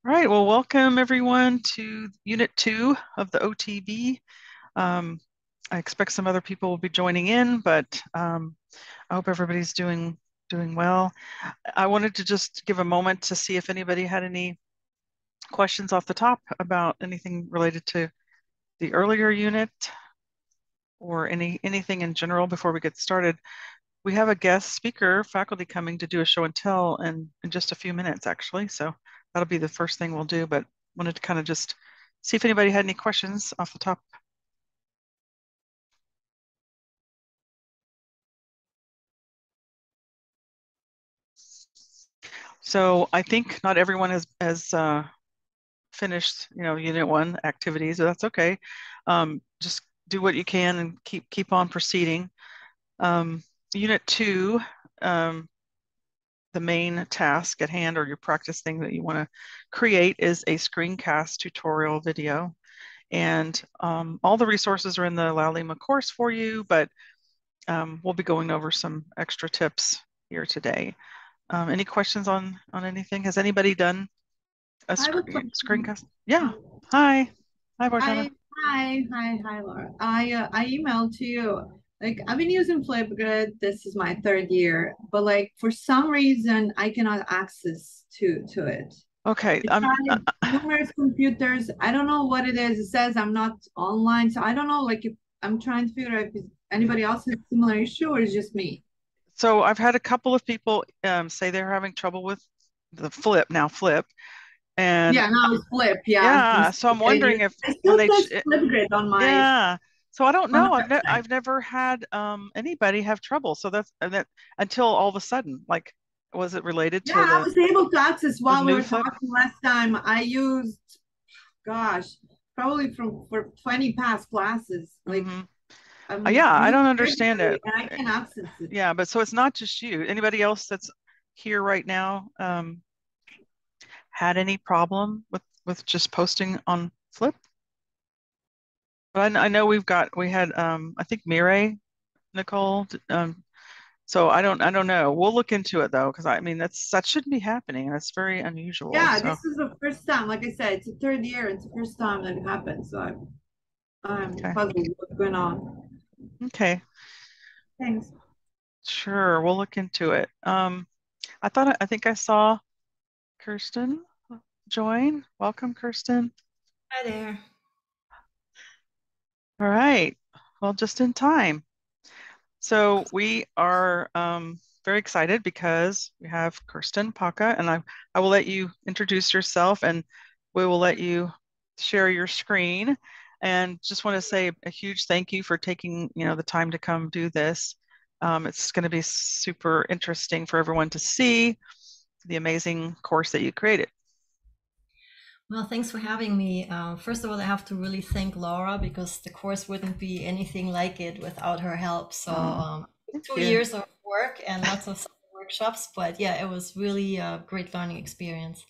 All right, well, welcome everyone to Unit 2 of the OTB. I expect some other people will be joining in, but I hope everybody's doing well. I wanted to just give a moment to see if anybody had any questions off the top about anything related to the earlier unit or anything in general before we get started. We have a guest speaker, faculty coming to do a show and tell in just a few minutes, actually. So that'll be the first thing we'll do, but wanted to kind of just see if anybody had any questions off the top. So I think not everyone has finished, Unit 1 activities, so that's okay. Just do what you can and keep on proceeding. Unit 2, the main task at hand or your practice thing that you want to create is a screencast tutorial video. And all the resources are in the Laulima course for you, but we'll be going over some extra tips here today. Any questions on anything? Has anybody done a I have a question. screencast? Yeah. Hi. Hi, Bartana. Hi, Laura. I emailed to you. Like I've been using Flipgrid. This is my third year, but like for some reason I cannot access to it. Okay. I tried numerous computers. I don't know what it is. It says I'm not online, so I don't know. Like if I'm trying to figure out if anybody else has a similar issue or it's just me. So I've had a couple of people say they're having trouble with the Flip, and Yeah, now it's Flip. Yeah, yeah. So I'm wondering if it when still says Flipgrid yeah. So I don't on know. the website. I've never had anybody have trouble. So that's and that until all of a sudden, like, was it related Yeah, to I was able to access the while we new were Flip? talking last time. I used, gosh, probably for 20 past classes. Like Hmm. I'm Yeah, I using don't it understand regularly it. and I can access it. Yeah, but so it's not just you. Anybody else that's here right now had any problem with just posting on Flip? But I know we had I think Mireille, Nicole. So I don't know. We'll look into it though, because I mean that shouldn't be happening. That's very unusual. Yeah, So this is the first time. Like I said, it's the third year. It's the first time that it happened. So I'm okay, puzzled what's going on. okay, Thanks. sure, we'll look into it. I think I saw Kirsten join. Welcome, Kirsten. Hi there. All right. Well, just in time. So we are very excited because we have Kirsten Pauka, and I will let you introduce yourself, and we will let you share your screen. And just want to say a huge thank you for taking, the time to come do this. It's going to be super interesting for everyone to see the amazing course that you created. Well, thanks for having me. First of all, I have to really thank Laura because the course wouldn't be anything like it without her help. So, Oh, thank two you. years of work and lots of workshops, but yeah, it was really a great learning experience.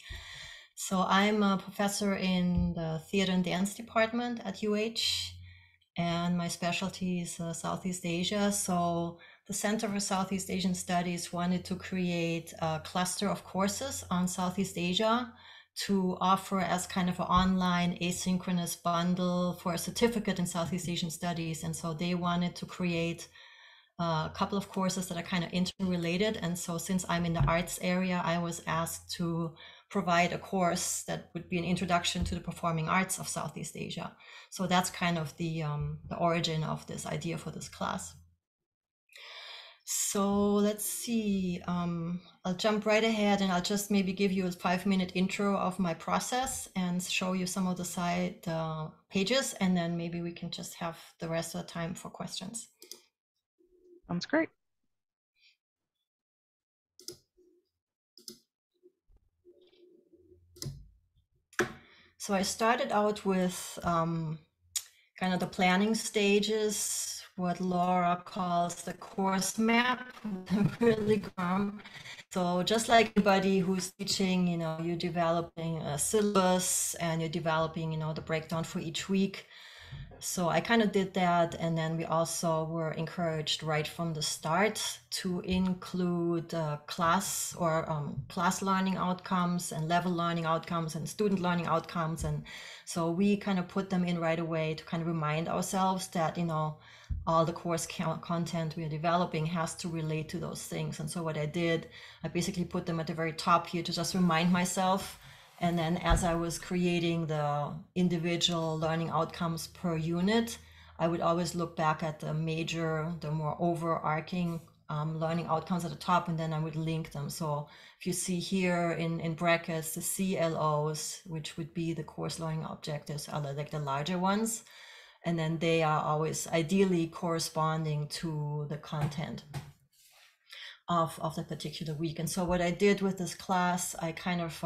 So, I'm a professor in the theater and dance department at UH, and my specialty is Southeast Asia. So, the Center for Southeast Asian Studies wanted to create a cluster of courses on Southeast Asia to offer as kind of an online asynchronous bundle for a certificate in Southeast Asian Studies. And so they wanted to create a couple of courses that are kind of interrelated. And so since I'm in the arts area, I was asked to provide a course that would be an introduction to the performing arts of Southeast Asia. So that's kind of the origin of this idea for this class. So let's see. I'll jump right ahead and I'll just maybe give you a 5-minute intro of my process and show you some of the side pages, and then maybe we can just have the rest of the time for questions. Sounds great. So I started out with kind of the planning stages, what Laura calls the course map, really So just like anybody who's teaching, you're developing a syllabus and you're developing, the breakdown for each week. So I kind of did that, and then we also were encouraged right from the start to include class learning outcomes and level learning outcomes and student learning outcomes. And so we kind of put them in right away to kind of remind ourselves that, you know, all the course content we are developing has to relate to those things. And so what I did, I basically put them at the very top here to just remind myself. And then as I was creating the individual learning outcomes per unit, I would always look back at the more overarching learning outcomes at the top, and then I would link them. So if you see here in brackets, the CLOs, which would be the course learning objectives, are like the larger ones. And then they are always ideally corresponding to the content of the particular week. And so what I did with this class, I kind of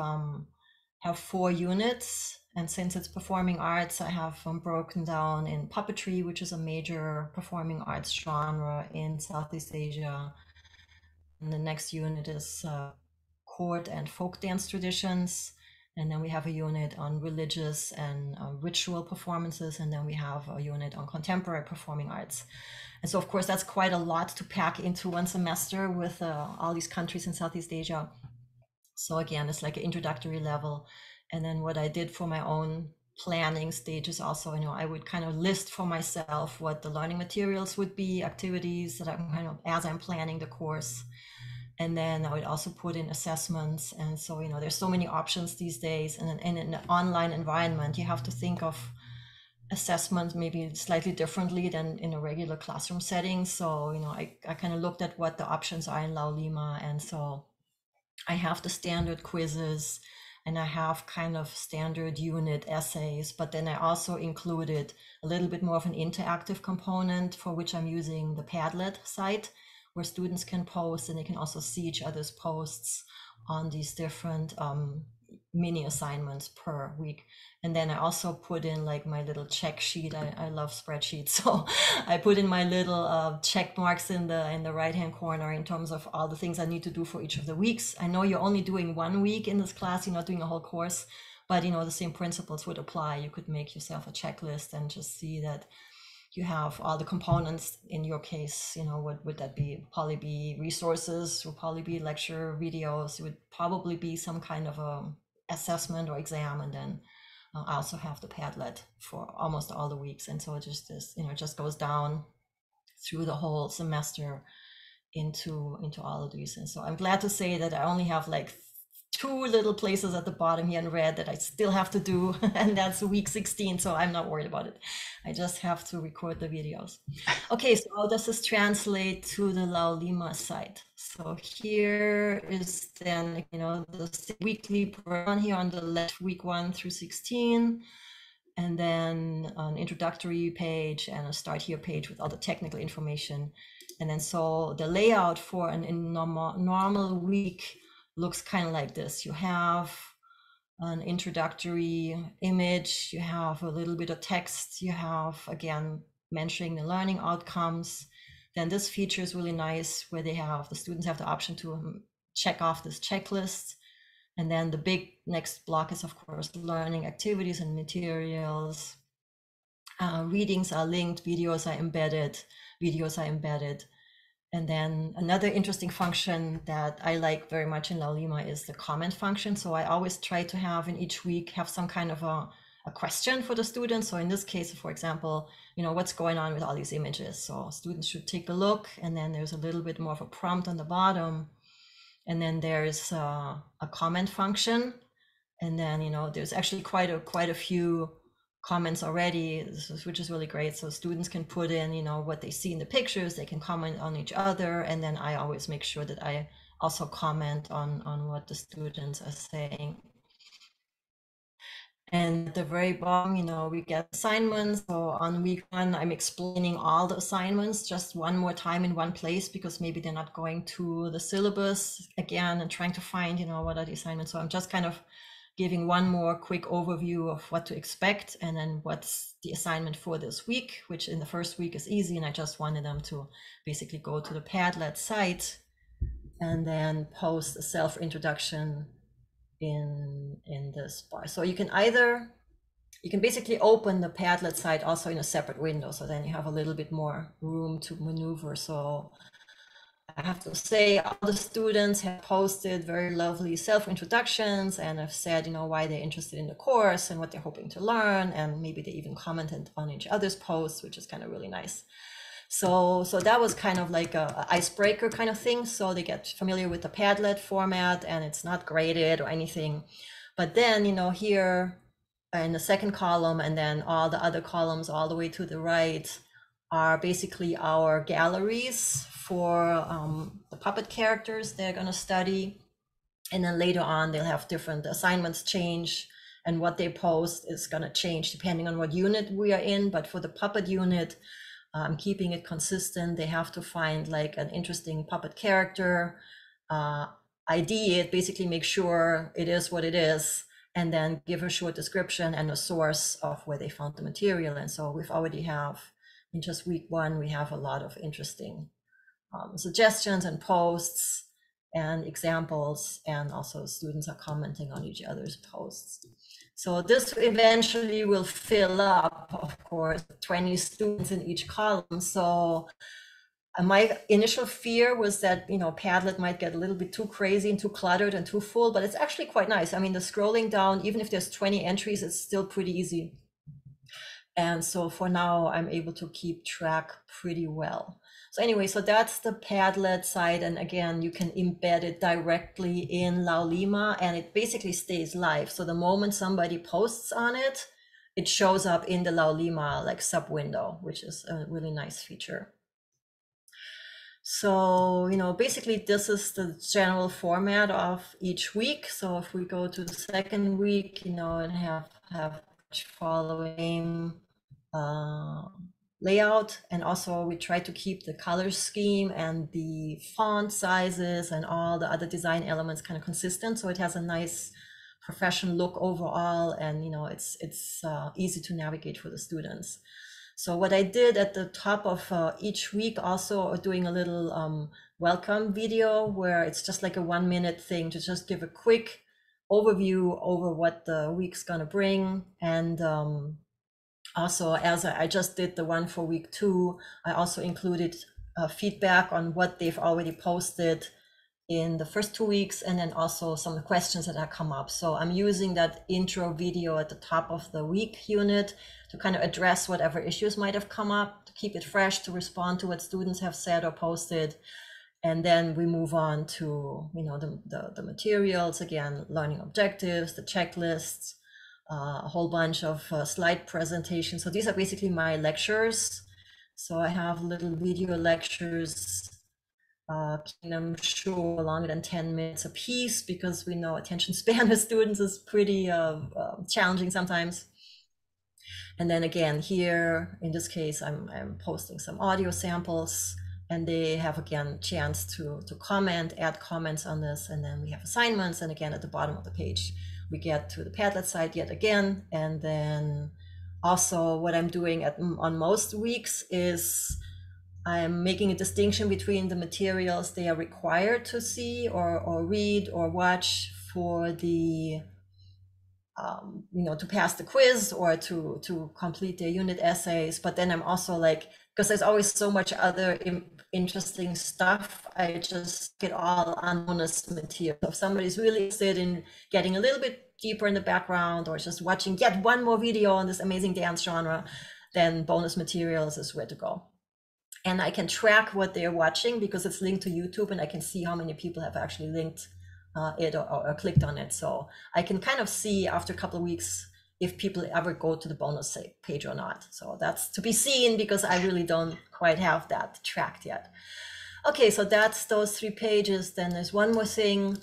have 4 units, and since it's performing arts, I have broken down in puppetry, which is a major performing arts genre in Southeast Asia. And the next unit is court and folk dance traditions, and then we have a unit on religious and ritual performances, and then we have a unit on contemporary performing arts. And so of course that's quite a lot to pack into one semester with all these countries in Southeast Asia. So again, it's like an introductory level. And then what I did for my own planning stages also, you know, I would kind of list for myself what the learning materials would be, activities that I'm kind of, as I'm planning the course. And then I would also put in assessments. And so, you know, there's so many options these days. And in an online environment, you have to think of assessment maybe slightly differently than in a regular classroom setting. So, you know, I kind of looked at what the options are in Laulima. And so I have the standard quizzes, and I have kind of standard unit essays, but then I also included a little bit more of an interactive component, for which I'm using the Padlet site, where students can post, and they can also see each other's posts on these different mini assignments per week. And then I also put in like my little check sheet. I love spreadsheets, so I put in my little check marks in the right hand corner in terms of all the things I need to do for each of the weeks. I know you're only doing 1 week in this class, you're not doing a whole course, but you know, the same principles would apply. You could make yourself a checklist and just see that you have all the components. In your case, you know, what would that be? Probably be resources, would probably be lecture videos, it would probably be some kind of a assessment or exam, and then I also have the Padlet for almost all the weeks. And so it just is, you know, it just goes down through the whole semester into all of these. And so I'm glad to say that I only have like 2 little places at the bottom here in red that I still have to do, and that's week 16, so I'm not worried about it. I just have to record the videos. Okay, so how does this translate to the Laulima site? So here is then, you know, the weekly program here on the left, week 1 through 16, and then an introductory page and a start here page with all the technical information. And then so the layout for a normal week looks kind of like this. You have an introductory image, you have a little bit of text, you have, again, mentioning the learning outcomes. Then this feature is really nice, where the students have the option to check off this checklist. And then the big next block is, of course, learning activities and materials. Readings are linked, videos are embedded. And then another interesting function that I like very much in Laulima is the comment function. So I always try to have in each week have some kind of a question for the students. So in this case, for example, you know, what's going on with all these images? So students should take a look, and then there's a little bit more of a prompt on the bottom. And then there's a comment function. And then, you know, there's actually quite a few comments already, which is really great. So students can put in, you know, what they see in the pictures, they can comment on each other, and then I always make sure that I also comment on what the students are saying. And at the very bottom, you know, we get assignments. So on week 1, I'm explaining all the assignments just one more time in one place, because maybe they're not going to the syllabus again and trying to find, you know, what are the assignments. So I'm just kind of giving one more quick overview of what to expect, and then what's the assignment for this week, which in the first week is easy. And I just wanted them to basically go to the Padlet site and then post a self-introduction in this bar. So you can either you can basically open the Padlet site also in a separate window. So then you have a little bit more room to maneuver. So I have to say, all the students have posted very lovely self-introductions and have said, you know, why they're interested in the course and what they're hoping to learn. And maybe they even commented on each other's posts, which is kind of really nice. So that was kind of like a icebreaker kind of thing. So they get familiar with the Padlet format, and it's not graded or anything. But then, you know, here in the second column, and then all the other columns all the way to the right are basically our galleries for the puppet characters they're going to study. And then later on, they'll have different assignments change, and what they post is going to change depending on what unit we are in. But for the puppet unit, I'm keeping it consistent. They have to find like an interesting puppet character, ID it, basically make sure it is what it is, and then give a short description and a source of where they found the material. And so we've already have, in just week 1, we have a lot of interesting suggestions and posts and examples, and also students are commenting on each other's posts. So this eventually will fill up, of course, 20 students in each column. So my initial fear was that, you know, Padlet might get a little bit too crazy and too cluttered and too full, but it's actually quite nice. I mean, the scrolling down, even if there's 20 entries, it's still pretty easy. And so for now, I'm able to keep track pretty well. So anyway, so that's the Padlet site. And again, you can embed it directly in Laulima, and it basically stays live. So the moment somebody posts on it, it shows up in the Laulima like sub window, which is a really nice feature. So, you know, basically this is the general format of each week. So if we go to the second week, you know, and have following layout, and also we try to keep the color scheme and the font sizes and all the other design elements kind of consistent, so it has a nice professional look overall, and you know, it's easy to navigate for the students. So what I did at the top of each week, also doing a little welcome video where it's just like a 1-minute thing to just give a quick overview over what the week's gonna bring. And also, as I just did the one for week 2, I also included feedback on what they've already posted in the first 2 weeks, and then also some questions that have come up. So I'm using that intro video at the top of the week unit to kind of address whatever issues might have come up, to keep it fresh, to respond to what students have said or posted. And then we move on to, you know, the materials, again, learning objectives, the checklists, a whole bunch of slide presentations. So these are basically my lectures. So I have little video lectures, keeping them short, longer than 10 minutes a piece, because we know attention span of students is pretty challenging sometimes. And then again, here, in this case, I'm posting some audio samples, and they have, again, chance to comment, add comments on this. And then we have assignments. And again, at the bottom of the page, we get to the Padlet site yet again. And then also what I'm doing on most weeks is I'm making a distinction between the materials they are required to see or read or watch for the, you know, to pass the quiz or to complete their unit essays. But then I'm also like, because there's always so much other interesting stuff, I just get all on bonus material. So if somebody's really interested in getting a little bit deeper in the background, or just watching yet one more video on this amazing dance genre, then bonus materials is where to go. And I can track what they're watching because it's linked to YouTube, and I can see how many people have actually linked it or clicked on it. So I can kind of see after a couple of weeks if people ever go to the bonus page or not. So that's to be seen, because I really don't quite have that tracked yet. Okay, so that's those 3 pages. Then there's one more thing.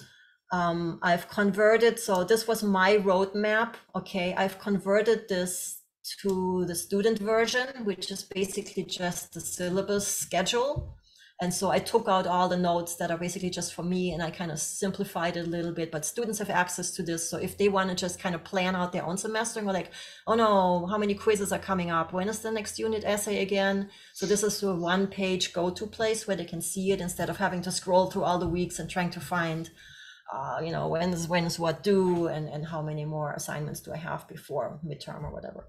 I've converted, so this was my roadmap. Okay, I've converted this to the student version, which is basically just the syllabus schedule. And so I took out all the notes that are basically just for me, and I kind of simplified it a little bit, but students have access to this. So if they want to just kind of plan out their own semester and go like, oh no, how many quizzes are coming up? When is the next unit essay again? So this is a 1-page go-to place where they can see it instead of having to scroll through all the weeks and trying to find when's what due, and how many more assignments do I have before midterm or whatever.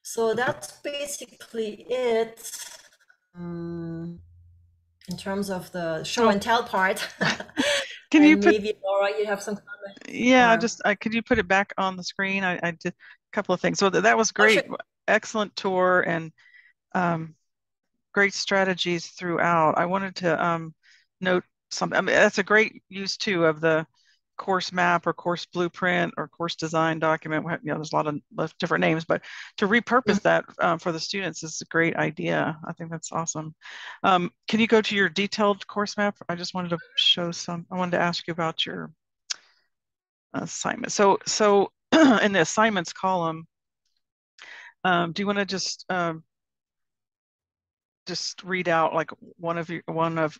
So that's basically it. In terms of the show and tell part. Can you put, maybe Laura, you have some comments? Yeah, could you put it back on the screen? I did a couple of things. So that was great. Sure. Excellent tour and great strategies throughout. I wanted to note something. I mean, that's a great use too of the course map or course blueprint or course design document. There's a lot of different names, but to repurpose that for the students is a great idea. I think that's awesome. Can you go to your detailed course map? I just wanted to show I wanted to ask you about your assignment. So in the assignments column, do you want to just read out like one of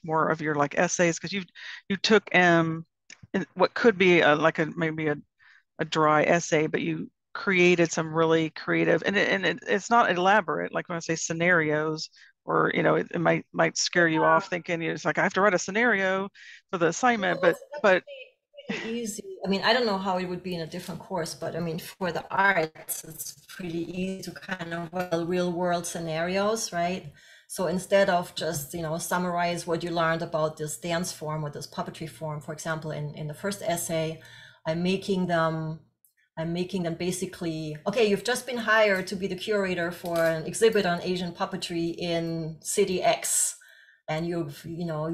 more of your like essays, because you took what could be maybe a dry essay, but you created some really creative, and it's not elaborate, like when I say scenarios, or it might scare you off thinking it's like I have to write a scenario for the assignment, but pretty easy. I mean, I don't know how it would be in a different course, but I mean, for the arts, it's pretty easy to kind of real world scenarios, right? So instead of just, summarize what you learned about this dance form or this puppetry form, for example, in the first essay, I'm making them basically, okay, you've just been hired to be the curator for an exhibit on Asian puppetry in city X. And you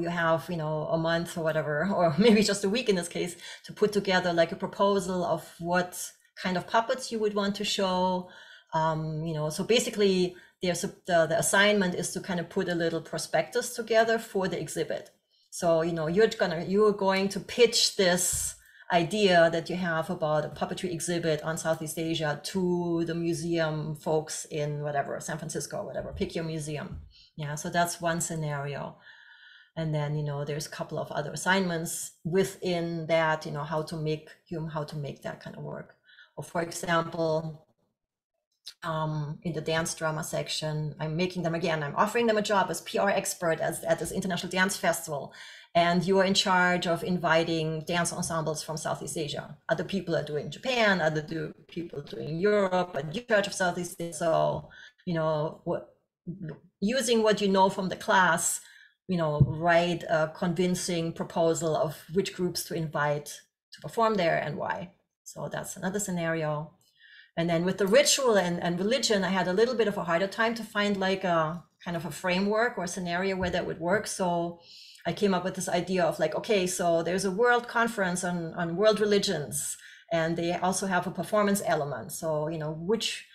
have a month or whatever, or maybe just a week in this case, to put together like a proposal of what kind of puppets you would want to show. So basically the assignment is to kind of put a little prospectus together for the exhibit. So, you're going to pitch this idea that you have about a puppetry exhibit on Southeast Asia to the museum folks in whatever, San Francisco or whatever, pick your museum. Yeah, so that's one scenario. And then, there's a couple of other assignments within that, how to make that kind of work. Or for example, in the dance drama section, I'm offering them a job as PR expert at this international dance festival. And you are in charge of inviting dance ensembles from Southeast Asia. Other people are doing Japan, other people doing Europe, but you're in charge of Southeast Asia. So, using what you know from the class, write a convincing proposal of which groups to invite to perform there and why. So that's another scenario. And then with the ritual and religion, I had a little bit of a harder time to find like a kind of a framework or a scenario where that would work. So I came up with this idea of like, okay, so there's a world conference on world religions, and they also have a performance element. So, which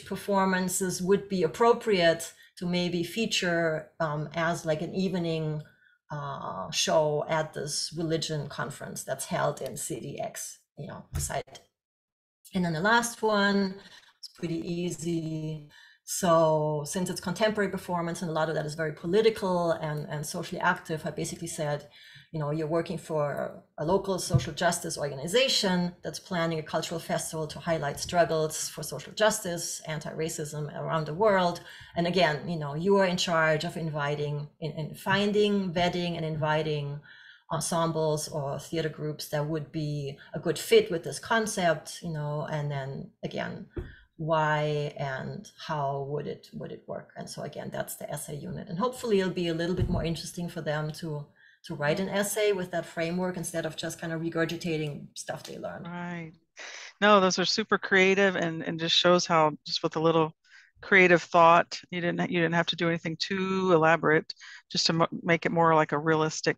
performances would be appropriate to maybe feature as like an evening show at this religion conference that's held in city X, site. And then the last one is pretty easy. So since it's contemporary performance and a lot of that is very political and socially active, I basically said, you're working for a local social justice organization that's planning a cultural festival to highlight struggles for social justice, anti-racism around the world. And again, you are in charge of finding, vetting, and inviting ensembles or theater groups that would be a good fit with this concept, and then again, why and how would it work. And so again, that's the essay unit, and hopefully it'll be a little bit more interesting for them to write an essay with that framework instead of just kind of regurgitating stuff they learned. Right. No, those are super creative, and just shows how just with a little creative thought, you didn't have to do anything too elaborate, just to make it more like a realistic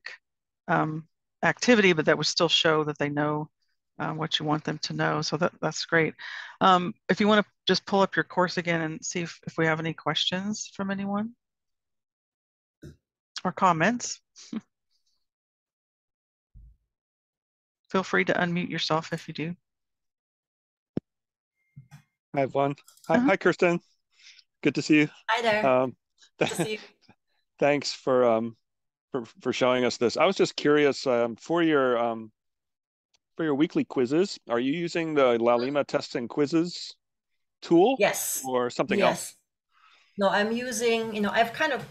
activity, but that would still show that they know what you want them to know. So that's great. If you want to just pull up your course again and see if we have any questions from anyone or comments. Feel free to unmute yourself if you do. I have one. Hi, Kirsten. Good to see you. Hi there. Good to see you. Thanks for showing us this. I was just curious, for your weekly quizzes, are you using the Laulima tests and quizzes tool? Yes. Or something else? No, I'm using, I've kind of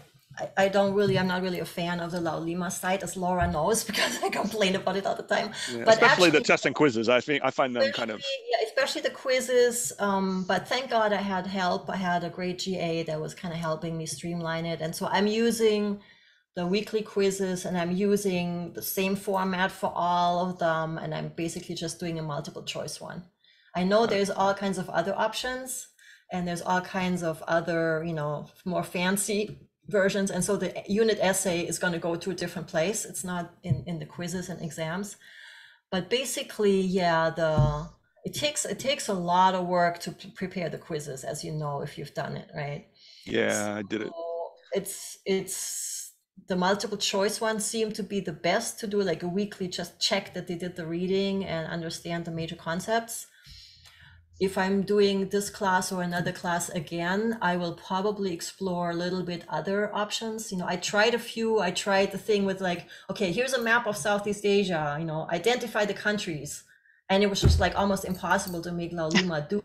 I'm not really a fan of the Laulima site, as Laura knows, because I complain about it all the time. Yeah, But especially the actually, test and quizzes. I find them kind of. yeah, especially the quizzes. But thank God I had help. I had a great GA that was kind of helping me streamline it. And so I'm using the weekly quizzes, and I'm using the same format for all of them. And I'm basically just doing a multiple choice one. I know there's all kinds of other options, and there's all kinds of other, more fancy versions. And so the unit essay is going to go to a different place. It's not in the quizzes and exams. But basically, yeah, it takes a lot of work to prepare the quizzes, as you know, if you've done it, right? Yeah, I did it. It's the multiple choice ones seem to be the best to do, like a weekly, just check that they did the reading and understand the major concepts. If I'm doing this class or another class again, I will probably explore a little bit other options. I tried a few. I tried the thing with like, okay, here's a map of Southeast Asia, identify the countries. And it was just like almost impossible to make Laulima do it.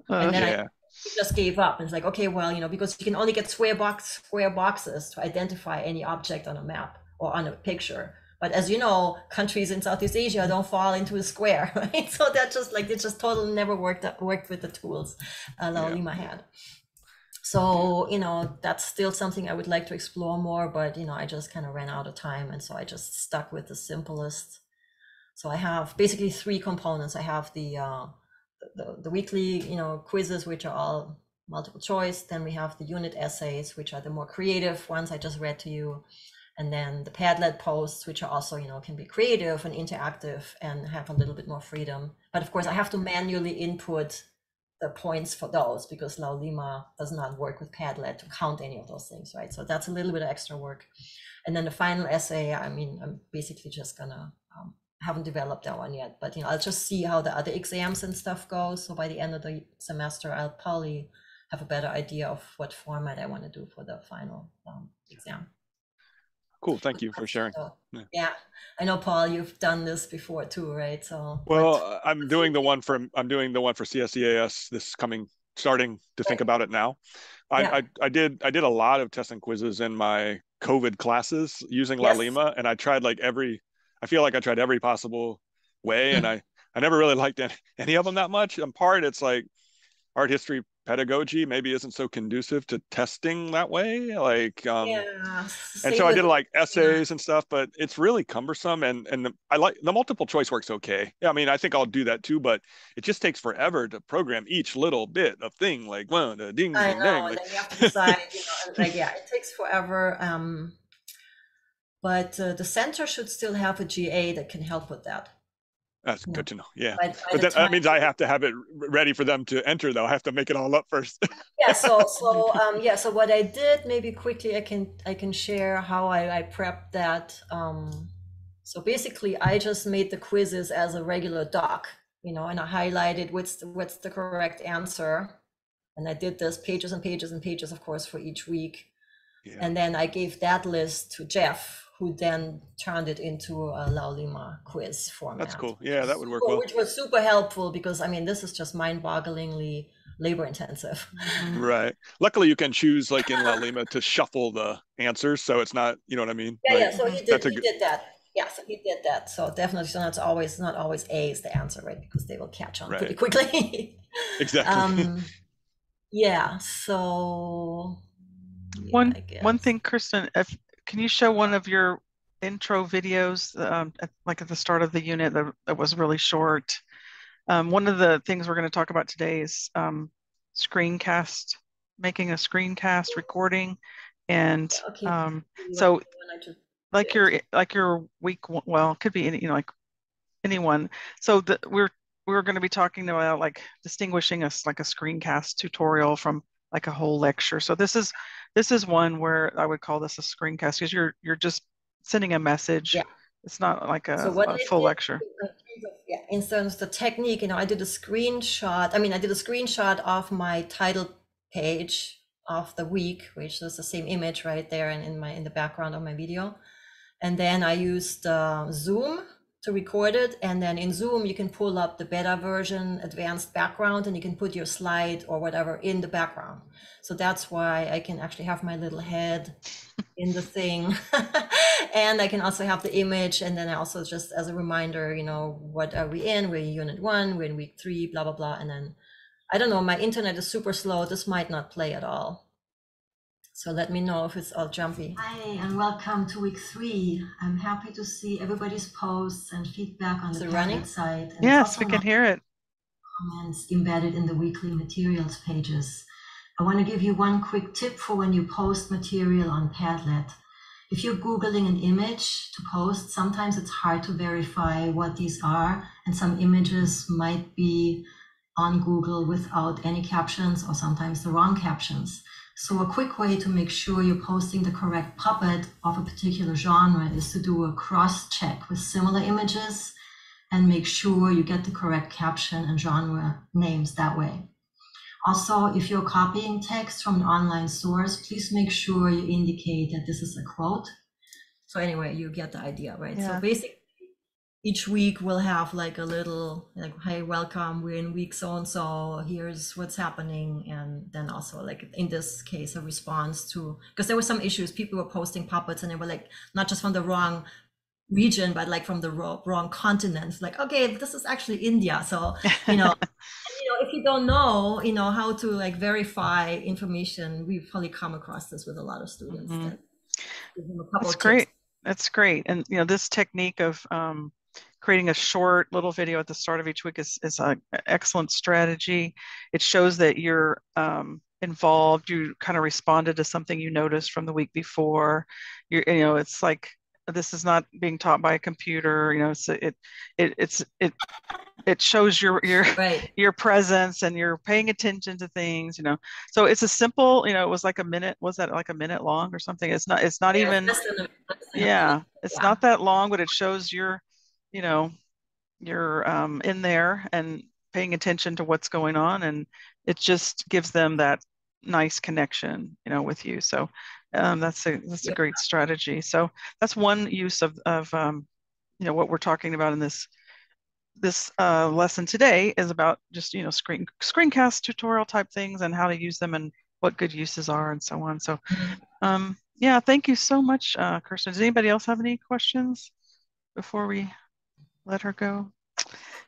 And then I just gave up. And it's like, okay, well, because you can only get square boxes to identify any object on a map or on a picture. But as you know, countries in Southeast Asia don't fall into a square, right? So that it just totally never worked with the tools Laulima had. So, that's still something I would like to explore more, but, I just kind of ran out of time. And so I just stuck with the simplest. So I have basically 3 components. I have the weekly, quizzes, which are all multiple choice. Then we have the unit essays, which are the more creative ones I just read to you. And then the Padlet posts, which are also, can be creative and interactive and have a little bit more freedom. But of course, I have to manually input the points for those because Laulima does not work with Padlet to count any of those things, right? So that's a little bit of extra work. And then the final essay, I'm basically just gonna, haven't developed that one yet, but I'll just see how the other exams and stuff go. So by the end of the semester, I'll probably have a better idea of what format I want to do for the final exam. Cool. Thank you for sharing. So, yeah, I know, Paul, you've done this before too, right? So, well, I'm doing the one for CSEAS starting to think about it now. I did a lot of tests and quizzes in my COVID classes using Laulima, and I feel like I tried every possible way, and I never really liked any of them that much. In part, it's like art history pedagogy maybe isn't so conducive to testing that way. And so I did like essays and stuff, but it's really cumbersome. And I like the multiple choice works okay. Yeah, I think I'll do that too, but it just takes forever to program each little bit of thing, like one, ding, ding, I know, ding. and then you have to decide, it takes forever. But the center should still have a GA that can help with that. That's good to know. Yeah. But that means I have to have it ready for them to enter, though. I have to make it all up first. Yeah. So what I did, maybe quickly, I can share how I prepped that. So basically, I just made the quizzes as a regular doc, and I highlighted what's the correct answer. And I did this pages and pages and pages, of course, for each week. Yeah. And then I gave that list to Jeff, who then turned it into a Laulima quiz format. That's cool. Yeah, that would work well. Which was super helpful because, this is just mind-bogglingly labor intensive. Right. Luckily, you can choose, like in Laulima, to shuffle the answers, so it's not, you know what I mean? Yeah, so he did that. Yeah, so he did that. So definitely, so not always A is the answer, right? Because they will catch on pretty quickly. Exactly. Yeah, so... One thing, Kirsten, can you show one of your intro videos, like at the start of the unit that was really short? One of the things we're going to talk about today is screencast, making a screencast recording, and so like your week, well, it could be any, like anyone. So we're going to be talking about like distinguishing us like a screencast tutorial from like a whole lecture. So this is one where I would call this a screencast because you're just sending a message. Yeah. It's not like a full lecture. Yeah, in terms of the technique, I did a screenshot. I did a screenshot of my title page of the week, which is the same image right there and in the background of my video. And then I used Zoom to record it. And then in Zoom, you can pull up the beta version, advanced background, and you can put your slide or whatever in the background. So that's why I can actually have my little head in the thing. And I can also have the image. And then I also, just as a reminder, you know, what are we in? We're in unit 1, we're in week 3, blah, blah, blah. And then, I don't know, my internet is super slow. This might not play at all. So let me know if it's all jumpy. Hi, and welcome to week 3. I'm happy to see everybody's posts and feedback on the Padlet site. And yes, we can hear it. Comments embedded in the weekly materials pages. I want to give you one quick tip for when you post material on Padlet. If you're Googling an image to post, sometimes it's hard to verify what these are, and some images might be on Google without any captions or sometimes the wrong captions. So a quick way to make sure you're posting the correct puppet of a particular genre is to do a cross-check with similar images and make sure you get the correct caption and genre names that way. Also, if you're copying text from an online source, please make sure you indicate that this is a quote. So anyway, you get the idea, right? Yeah. So basically, each week we'll have like a little, like, hey, welcome, we're in week so-and-so, here's what's happening. And then also, like in this case, a response to, because there were some issues, people were posting puppets and they were like, not just from the wrong region, but like from the wrong continent. Like, okay, this is actually India. So, you know, if you don't know, you know, how to like verify information, we've probably come across this with a lot of students. That give them a couple of great. tips. That's great. And, you know, this technique of creating a short little video at the start of each week is an excellent strategy. It shows that you're involved. You kind of responded to something you noticed from the week before. You know, it's like, this is not being taught by a computer. You know, so it shows your right. your presence and you're paying attention to things. You know, so it's a simple. You know, it was like a minute. Was that like a minute long or something? It's not. It's not even. It's not that long, but it shows you're, you know, you're in there and paying attention to what's going on, and it just gives them that nice connection, you know, with you. So that's a great strategy. So that's one use of you know, what we're talking about in this lesson today is about just, you know, screencast tutorial type things and how to use them and what good uses are and so on. So yeah, thank you so much, Kirsten. Does anybody else have any questions before we let her go?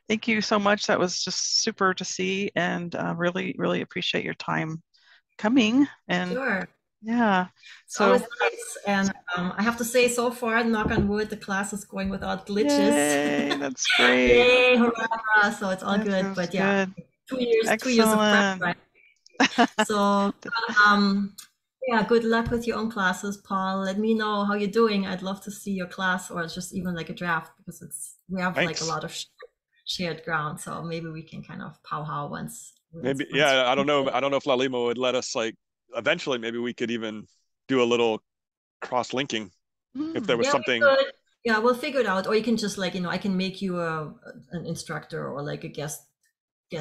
Thank you so much. That was just super to see, and really, really appreciate your time coming. And sure. Yeah. So always nice. And I have to say, so far, knock on wood, the class is going without glitches. Yay, that's great. Yay, hurrah. So it's all good. But yeah, good. 2 years, Excellent. 2 years of prep, right? So yeah, good luck with your own classes, Paul. Let me know how you're doing. I'd love to see your class, or just even like a draft, because we have like a lot of shared ground. So maybe we can kind of powwow once. Maybe, yeah, I don't know if Laulima would let us, like, eventually maybe we could even do a little cross-linking if there was something. Yeah, we'll figure it out. Or you can just, like, you know, I can make you an instructor or like a guest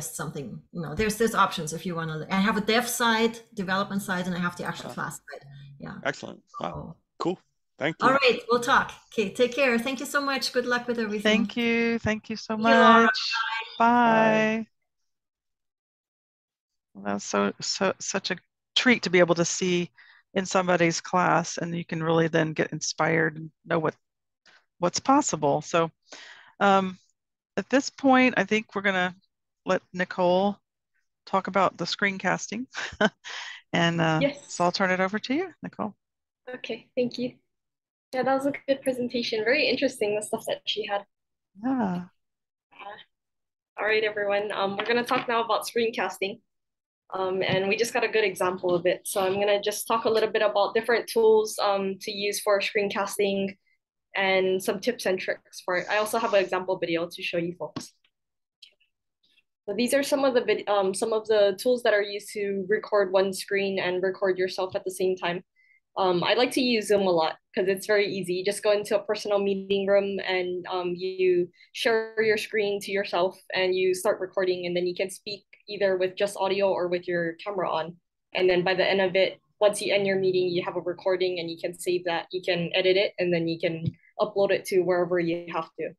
something. You know, there's options if you want to. I have a dev side, development side, and I have the actual class side. Yeah. Excellent. Wow. Cool. Thank you. All right, we'll talk. Okay, take care. Thank you so much. Good luck with everything. Thank you. Thank you so much. Bye. Well, that's such a treat to be able to see in somebody's class, and you can really then get inspired and know what's possible. So at this point, I think we're gonna let Nicole talk about the screencasting. And yes. So I'll turn it over to you, Nicole. Okay, thank you. Yeah, that was a good presentation. Very interesting, the stuff that she had. Yeah. All right, everyone. We're gonna talk now about screencasting. And we just got a good example of it. So I'm gonna just talk a little bit about different tools to use for screencasting and some tips and tricks for it. I also have an example video to show you folks. So these are some of the tools that are used to record one screen and record yourself at the same time. I like to use Zoom a lot because it's very easy. You just go into a personal meeting room and you share your screen to yourself and you start recording, and then you can speak either with just audio or with your camera on. And then by the end of it, once you end your meeting, you have a recording and you can save that, you can edit it, and then you can upload it to wherever you have to.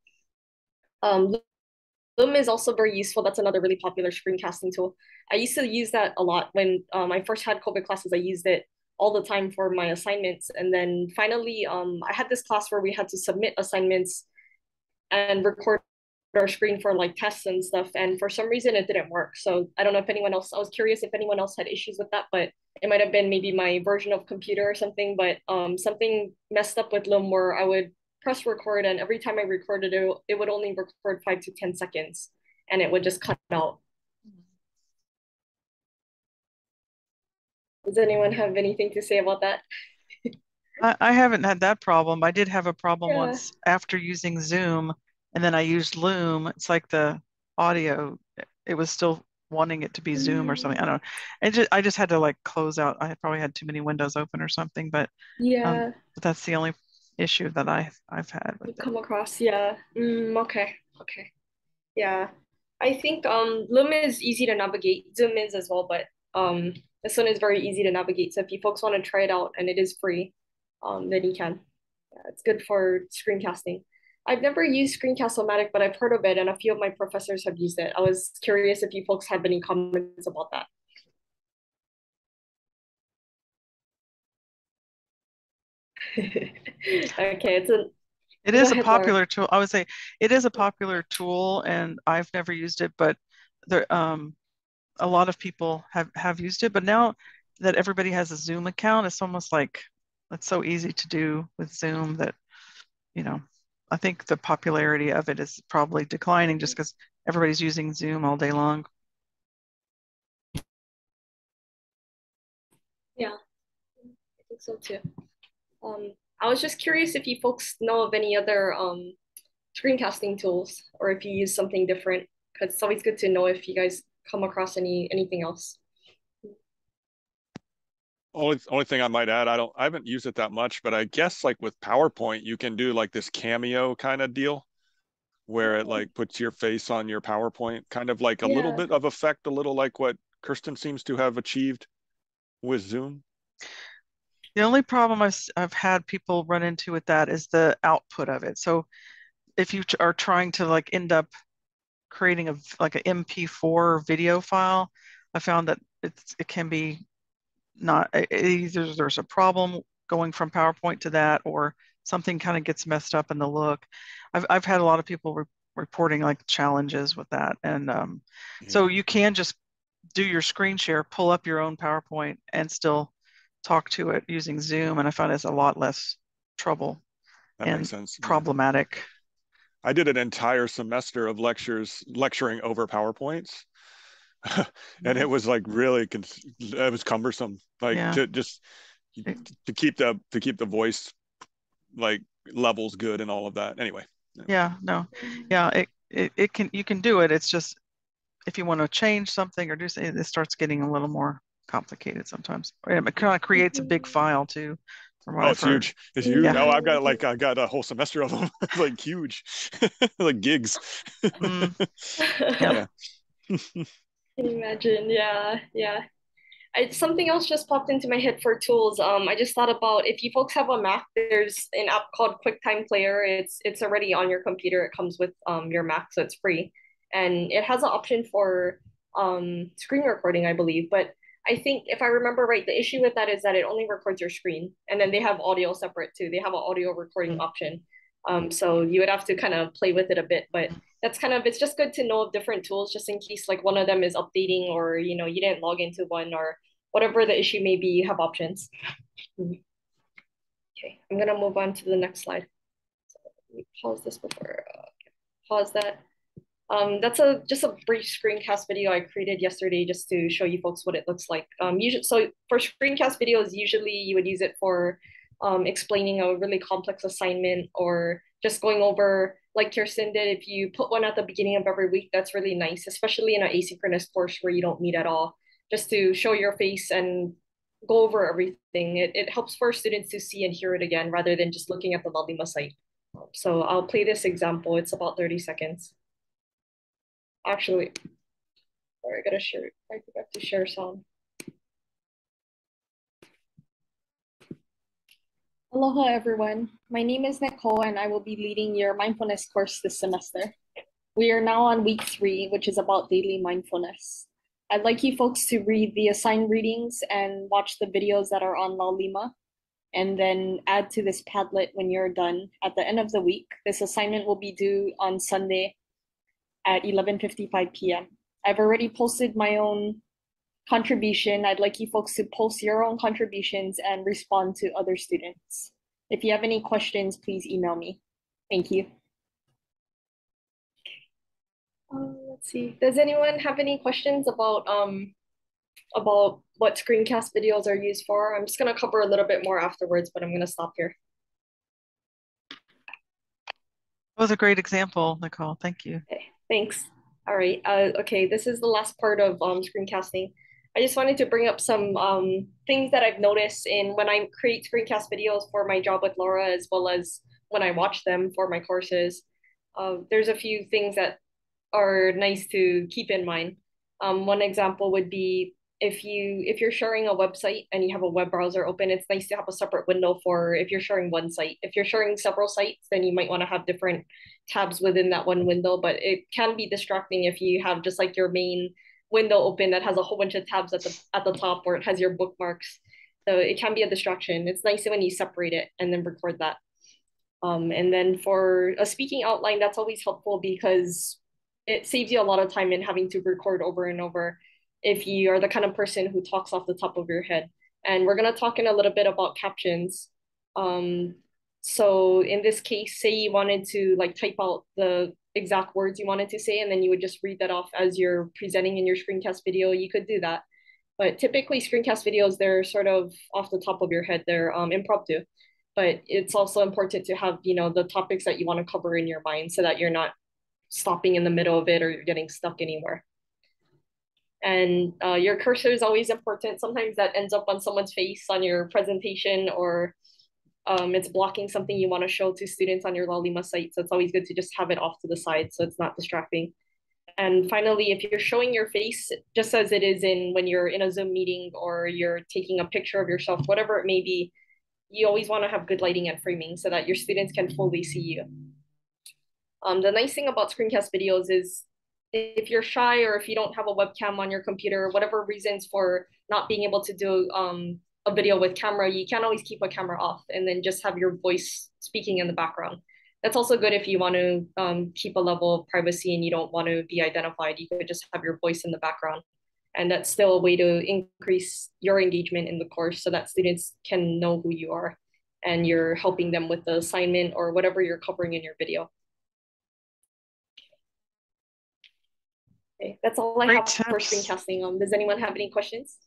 Loom is also very useful. That's another really popular screencasting tool. I used to use that a lot when I first had COVID classes. I used it all the time for my assignments. And then finally, I had this class where we had to submit assignments and record our screen for like tests and stuff. And for some reason, it didn't work. So I don't know if anyone else, I was curious if anyone else had issues with that, but it might have been maybe my version of computer or something. But something messed up with Loom where I would press record, and every time I recorded it, it would only record 5 to 10 seconds and it would just cut out. Does anyone have anything to say about that? I haven't had that problem. I did have a problem once after using Zoom, and then I used Loom. It's like the audio, it was still wanting it to be Zoom or something. I don't know. I just had to like close out. I probably had too many windows open or something, but Yeah, but that's the only issue that I've had with it. come across. Yeah. Okay. Okay. Yeah. I think Loom is easy to navigate. Zoom is as well, but this one is very easy to navigate. So if you folks want to try it out and it is free, then you can. Yeah, it's good for screencasting. I've never used Screencast-O-Matic, but I've heard of it, and a few of my professors have used it. I was curious if you folks have any comments about that. Okay, it is a ahead, popular Laura. tool. I would say it is a popular tool, and I've never used it, but there a lot of people have used it. But now that everybody has a Zoom account, it's almost like it's so easy to do with Zoom that, you know, I think the popularity of it is probably declining just because everybody's using Zoom all day long. Yeah, I think so too. I was just curious if you folks know of any other screencasting tools or if you use something different, because it's always good to know if you guys come across anything else. Only thing I might add, I haven't used it that much, but I guess like with PowerPoint, you can do like this cameo kind of deal where it like puts your face on your PowerPoint, kind of like a little bit of effect, a little like what Kirsten seems to have achieved with Zoom. The only problem I've had people run into with that is the output of it. So if you are trying to like end up creating like an MP4 video file, I found that it can be not, either there's a problem going from PowerPoint to that, or something kind of gets messed up in the look. I've had a lot of people reporting like challenges with that, and so you can just do your screen share, pull up your own PowerPoint, and still talk to it using Zoom, and I find it's a lot less trouble and makes sense. problematic. Yeah. I did an entire semester of lecturing over PowerPoints. And it was like really it was cumbersome, like to keep the voice like levels good and all of that. Anyway. It can, you can do it. It's just if you want to change something or do something, it starts getting a little more complicated sometimes. It kind of creates a big file too. It's huge. It's huge. Yeah. Oh, I got a whole semester of them. It's like huge, like gigs. Yeah. Can you imagine? Yeah. Something else just popped into my head for tools. I just thought about if you folks have a Mac, there's an app called QuickTime Player. It's already on your computer. It comes with your Mac, so it's free, and it has an option for screen recording, I believe. But I think if I remember right, the issue with that is that it only records your screen, and then they have audio separate too. They have an audio recording option. So you would have to kind of play with it a bit, but it's just good to know of different tools just in case like one of them is updating or you didn't log into one or whatever the issue may be, you have options. Okay, I'm gonna move on to the next slide. So let me pause this before, pause that. That's just a brief screencast video I created yesterday just to show you folks what it looks like. So for screencast videos, usually you would use it for explaining a really complex assignment or just going over, like Kirsten did, if you put one at the beginning of every week, that's really nice, especially in an asynchronous course where you don't meet at all, just to show your face and go over everything. It helps for students to see and hear it again rather than just looking at the Laulima site. So I'll play this example. It's about 30 seconds. Actually, sorry, I forgot to share some. Aloha, everyone. My name is Nicole, and I will be leading your mindfulness course this semester. We are now on week 3, which is about daily mindfulness. I'd like you folks to read the assigned readings and watch the videos that are on Laulima, and then add to this Padlet when you're done at the end of the week. This assignment will be due on Sunday at 11:55 p.m. I've already posted my own contribution. I'd like you folks to post your own contributions and respond to other students. If you have any questions, please email me. Thank you. Let's see. Does anyone have any questions about what screencast videos are used for? I'm just gonna cover a little bit more afterwards, but I'm gonna stop here. That was a great example, Nicole. Thank you. Okay, thanks. All right. Okay, this is the last part of screencasting. I just wanted to bring up some things that I've noticed in when I create screencast videos for my job with Laura, as well as when I watch them for my courses. There's a few things that are nice to keep in mind. One example would be if you're sharing a website and you have a web browser open, it's nice to have a separate window for if you're sharing one site. If you're sharing several sites, then you might want to have different tabs within that one window, but it can be distracting if you have just like your main window open that has a whole bunch of tabs at the top, or it has your bookmarks. So it can be a distraction. It's nice when you separate it and then record that. And then for a speaking outline, that's always helpful because it saves you a lot of time in having to record over and over if you are the kind of person who talks off the top of your head. And we're going to talk in a little bit about captions. So in this case, say you wanted to like type out the exact words you wanted to say, and then you would just read that off as you're presenting in your screencast video, you could do that. But typically screencast videos, they're sort of off the top of your head, they're impromptu. But it's also important to have, the topics that you want to cover in your mind so that you're not stopping in the middle of it or you're getting stuck anywhere. And your cursor is always important. Sometimes that ends up on someone's face on your presentation, or it's blocking something you want to show to students on your Laulima site. So it's always good to just have it off to the side so it's not distracting. And finally, if you're showing your face, just as it is when you're in a Zoom meeting or you're taking a picture of yourself, whatever it may be, you always want to have good lighting and framing so that your students can fully see you. The nice thing about screencast videos is if you're shy or if you don't have a webcam on your computer, whatever reasons for not being able to do a video with camera, you can always keep a camera off and then just have your voice speaking in the background. That's also good if you want to keep a level of privacy and you don't want to be identified. You could just have your voice in the background. And that's still a way to increase your engagement in the course so that students can know who you are and you're helping them with the assignment or whatever you're covering in your video. Okay, that's all I have for screencasting. Does anyone have any questions?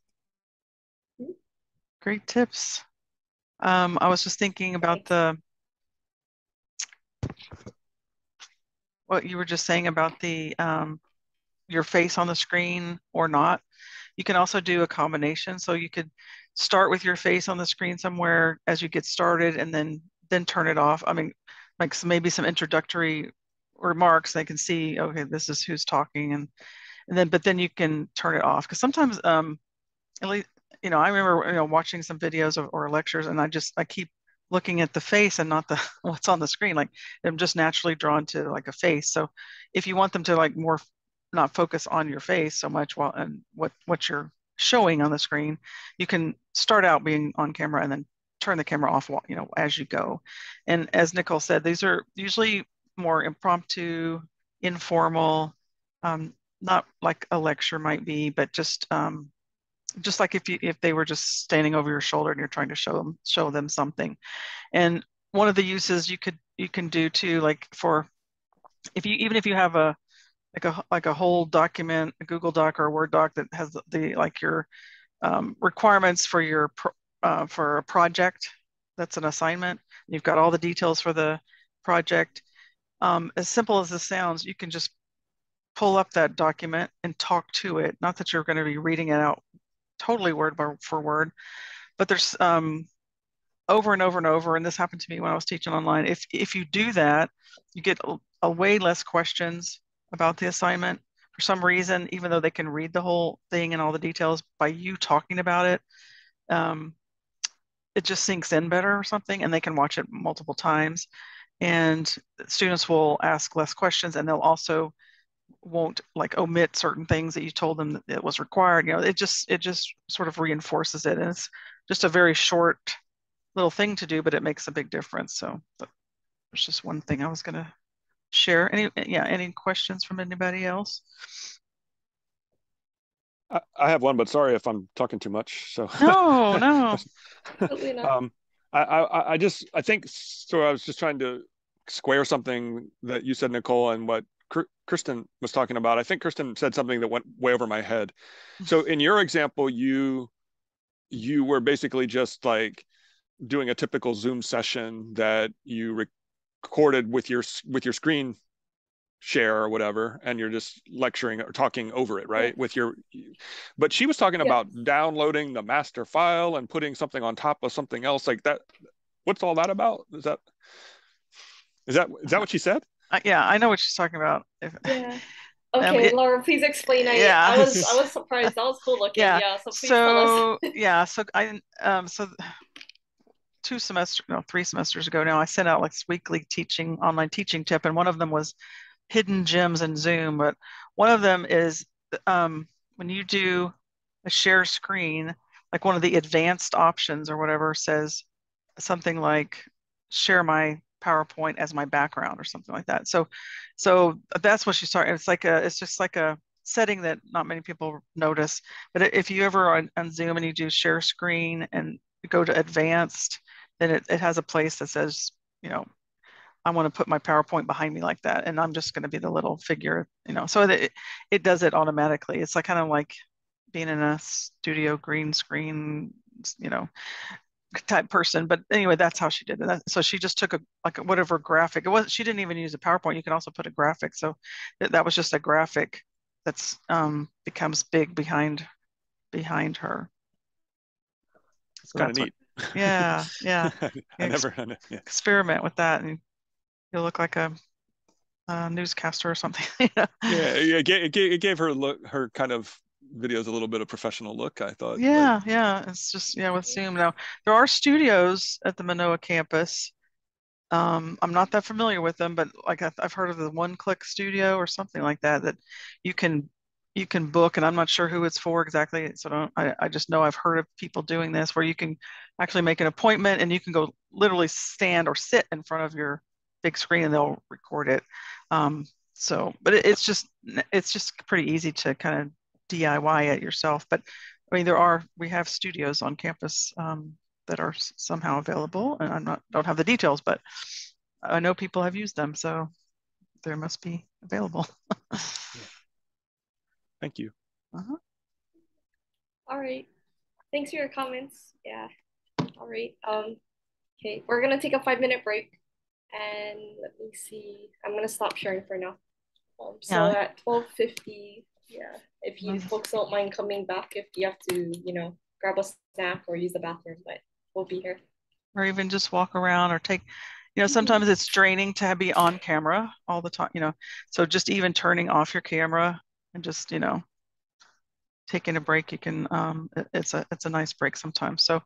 Great tips. I was just thinking about what you were just saying about the your face on the screen or not. You can also do a combination. So you could start with your face on the screen somewhere as you get started and then turn it off. I mean, like maybe some introductory remarks. They can see, okay, this is who's talking, but then you can turn it off. Because sometimes, at least, I remember, watching some videos or lectures, and I keep looking at the face and not what's on the screen. Like I'm just naturally drawn to like a face. So if you want them to like more not focus on your face so much and what you're showing on the screen, you can start out being on camera and then turn the camera off, as you go. And as Nicole said, these are usually more impromptu, informal, not like a lecture might be, but just like if they were just standing over your shoulder and you're trying to show them something. And one of the uses you can do too, like even if you have a whole document, a Google Doc or a Word doc that has your requirements for for a project that's an assignment. You've got all the details for the project. As simple as this sounds, you can just pull up that document and talk to it. Not that you're going to be reading it out totally word for word, but there's over and over and over, and this happened to me when I was teaching online. If you do that, you get a way less questions about the assignment for some reason, even though they can read the whole thing and all the details. By you talking about it, it just sinks in better or something, and they can watch it multiple times. and students will ask less questions, and they'll also won't like omit certain things that you told them that it was required. It just sort of reinforces it, and it's just a very short little thing to do, but it makes a big difference. So there's just one thing I was going to share. Any questions from anybody else? I have one, but sorry if I'm talking too much. So no. Absolutely not. I think so. I was just trying to square something that you said, Nicole, and what Kirsten was talking about. I think Kirsten said something that went way over my head. So in your example, you were basically just like doing a typical Zoom session that you recorded with your screen share or whatever, and you're just lecturing or talking over it, right? But she was talking about downloading the master file and putting something on top of something else like that. What's all that about? Is that what she said? Yeah, I know what she's talking about. Yeah. Okay, Laura, please explain. I was surprised. That was cool looking. Yeah. So please tell us. So so 3 semesters ago now, I sent out like this weekly online teaching tip, and one of them was hidden gems in Zoom. But one of them is when you do a share screen, like one of the advanced options or whatever says something like share my PowerPoint as my background or something like that. So that's what she's talking. It's just like a setting that not many people notice. But if you ever are on Zoom and you do share screen and go to advanced, then it has a place that says, I want to put my PowerPoint behind me like that, and I'm just going to be the little figure, so it does it automatically. It's like kind of like being in a studio green screen, type person. But anyway, that's how she did it. So she just took whatever graphic it was. She didn't even use a PowerPoint. You can also put a graphic. So that was just a graphic that's becomes big behind her. It's kind of neat. Yeah. Experiment with that, and you'll look like a newscaster or something. Yeah, it gave her kind of videos a little bit of professional look, I thought. Yeah. It's just with Zoom now. There are studios at the Manoa campus. I'm not that familiar with them, but like I've heard of the One Click Studio or something like that you can book, and I'm not sure who it's for exactly. So I just know I've heard of people doing this where you can actually make an appointment and you can go literally stand or sit in front of your big screen and they'll record it. But it's just pretty easy to kind of DIY it yourself. But I mean, we have studios on campus that are somehow available, and don't have the details, but I know people have used them, so there must be available. Yeah. Thank you. All right. Thanks for your comments. Yeah. All right. Okay, we're gonna take a 5-minute break, and let me see. I'm gonna stop sharing for now. So at 12:50, if you folks don't mind coming back, if you have to, grab a snack or use the bathroom, but we'll be here. Or even just walk around or take, sometimes it's draining to be on camera all the time, so just even turning off your camera and just, taking a break, you can, it's a nice break sometimes. So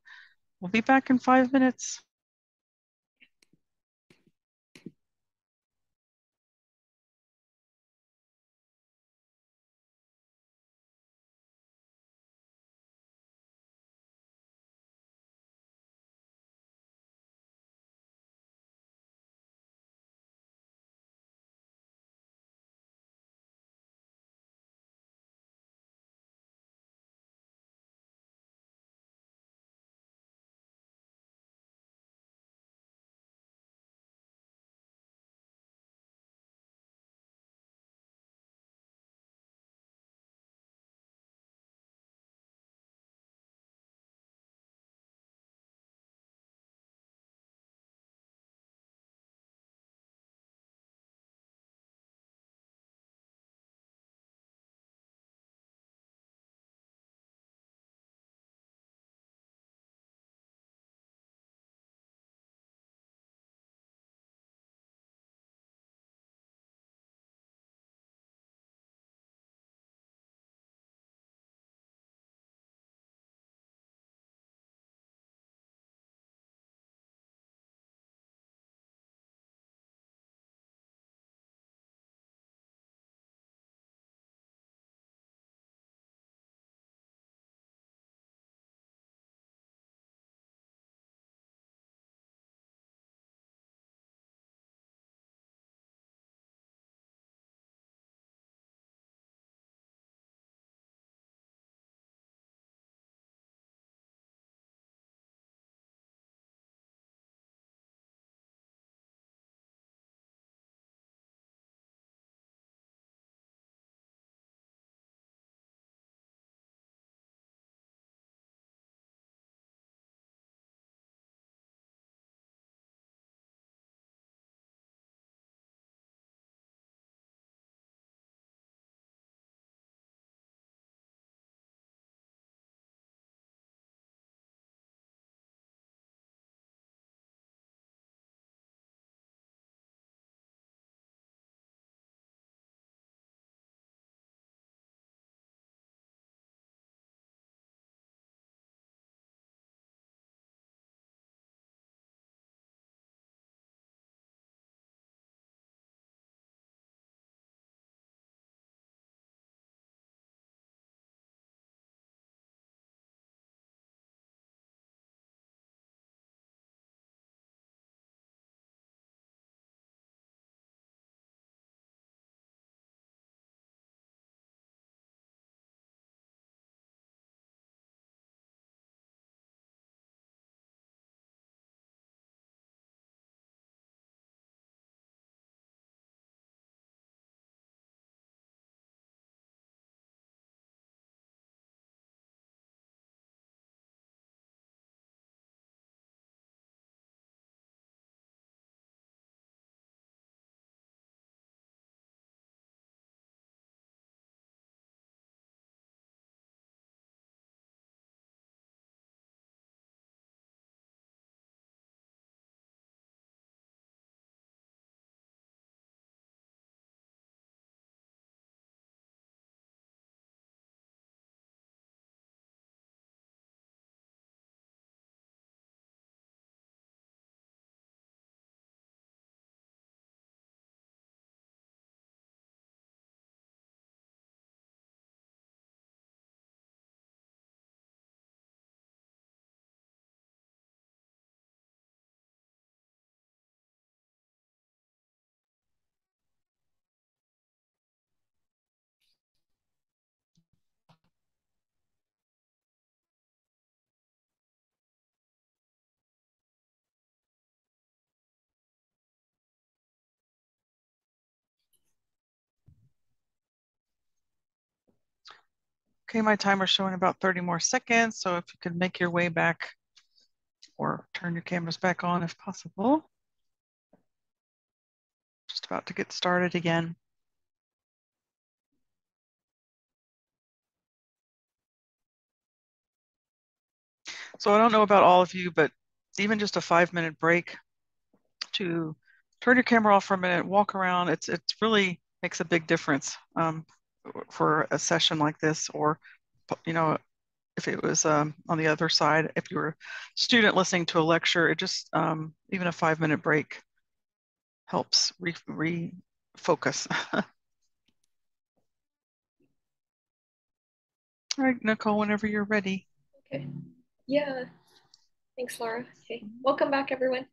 we'll be back in 5 minutes. Okay, my timer's showing about 30 more seconds, so if you could make your way back or turn your cameras back on if possible. Just about to get started again. So I don't know about all of you, but even just a 5-minute break to turn your camera off for a minute, walk around, it's really makes a big difference for a session like this, or if it was on the other side, if you were a student listening to a lecture, it just even a 5-minute break helps refocus. All right, Nicole, whenever you're ready. Okay. Yeah. Thanks, Laura. Okay. Welcome back, everyone.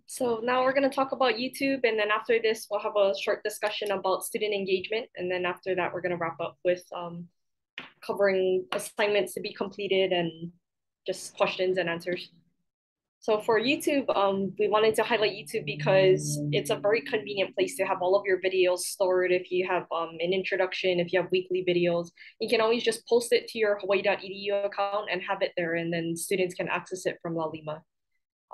So now we're going to talk about YouTube, and then after this, we'll have a short discussion about student engagement, and then after that, we're going to wrap up with covering assignments to be completed and just questions and answers. So for YouTube, we wanted to highlight YouTube because it's a very convenient place to have all of your videos stored. If you have an introduction, if you have weekly videos, you can always just post it to your hawaii.edu account and have it there, and then students can access it from Laulima.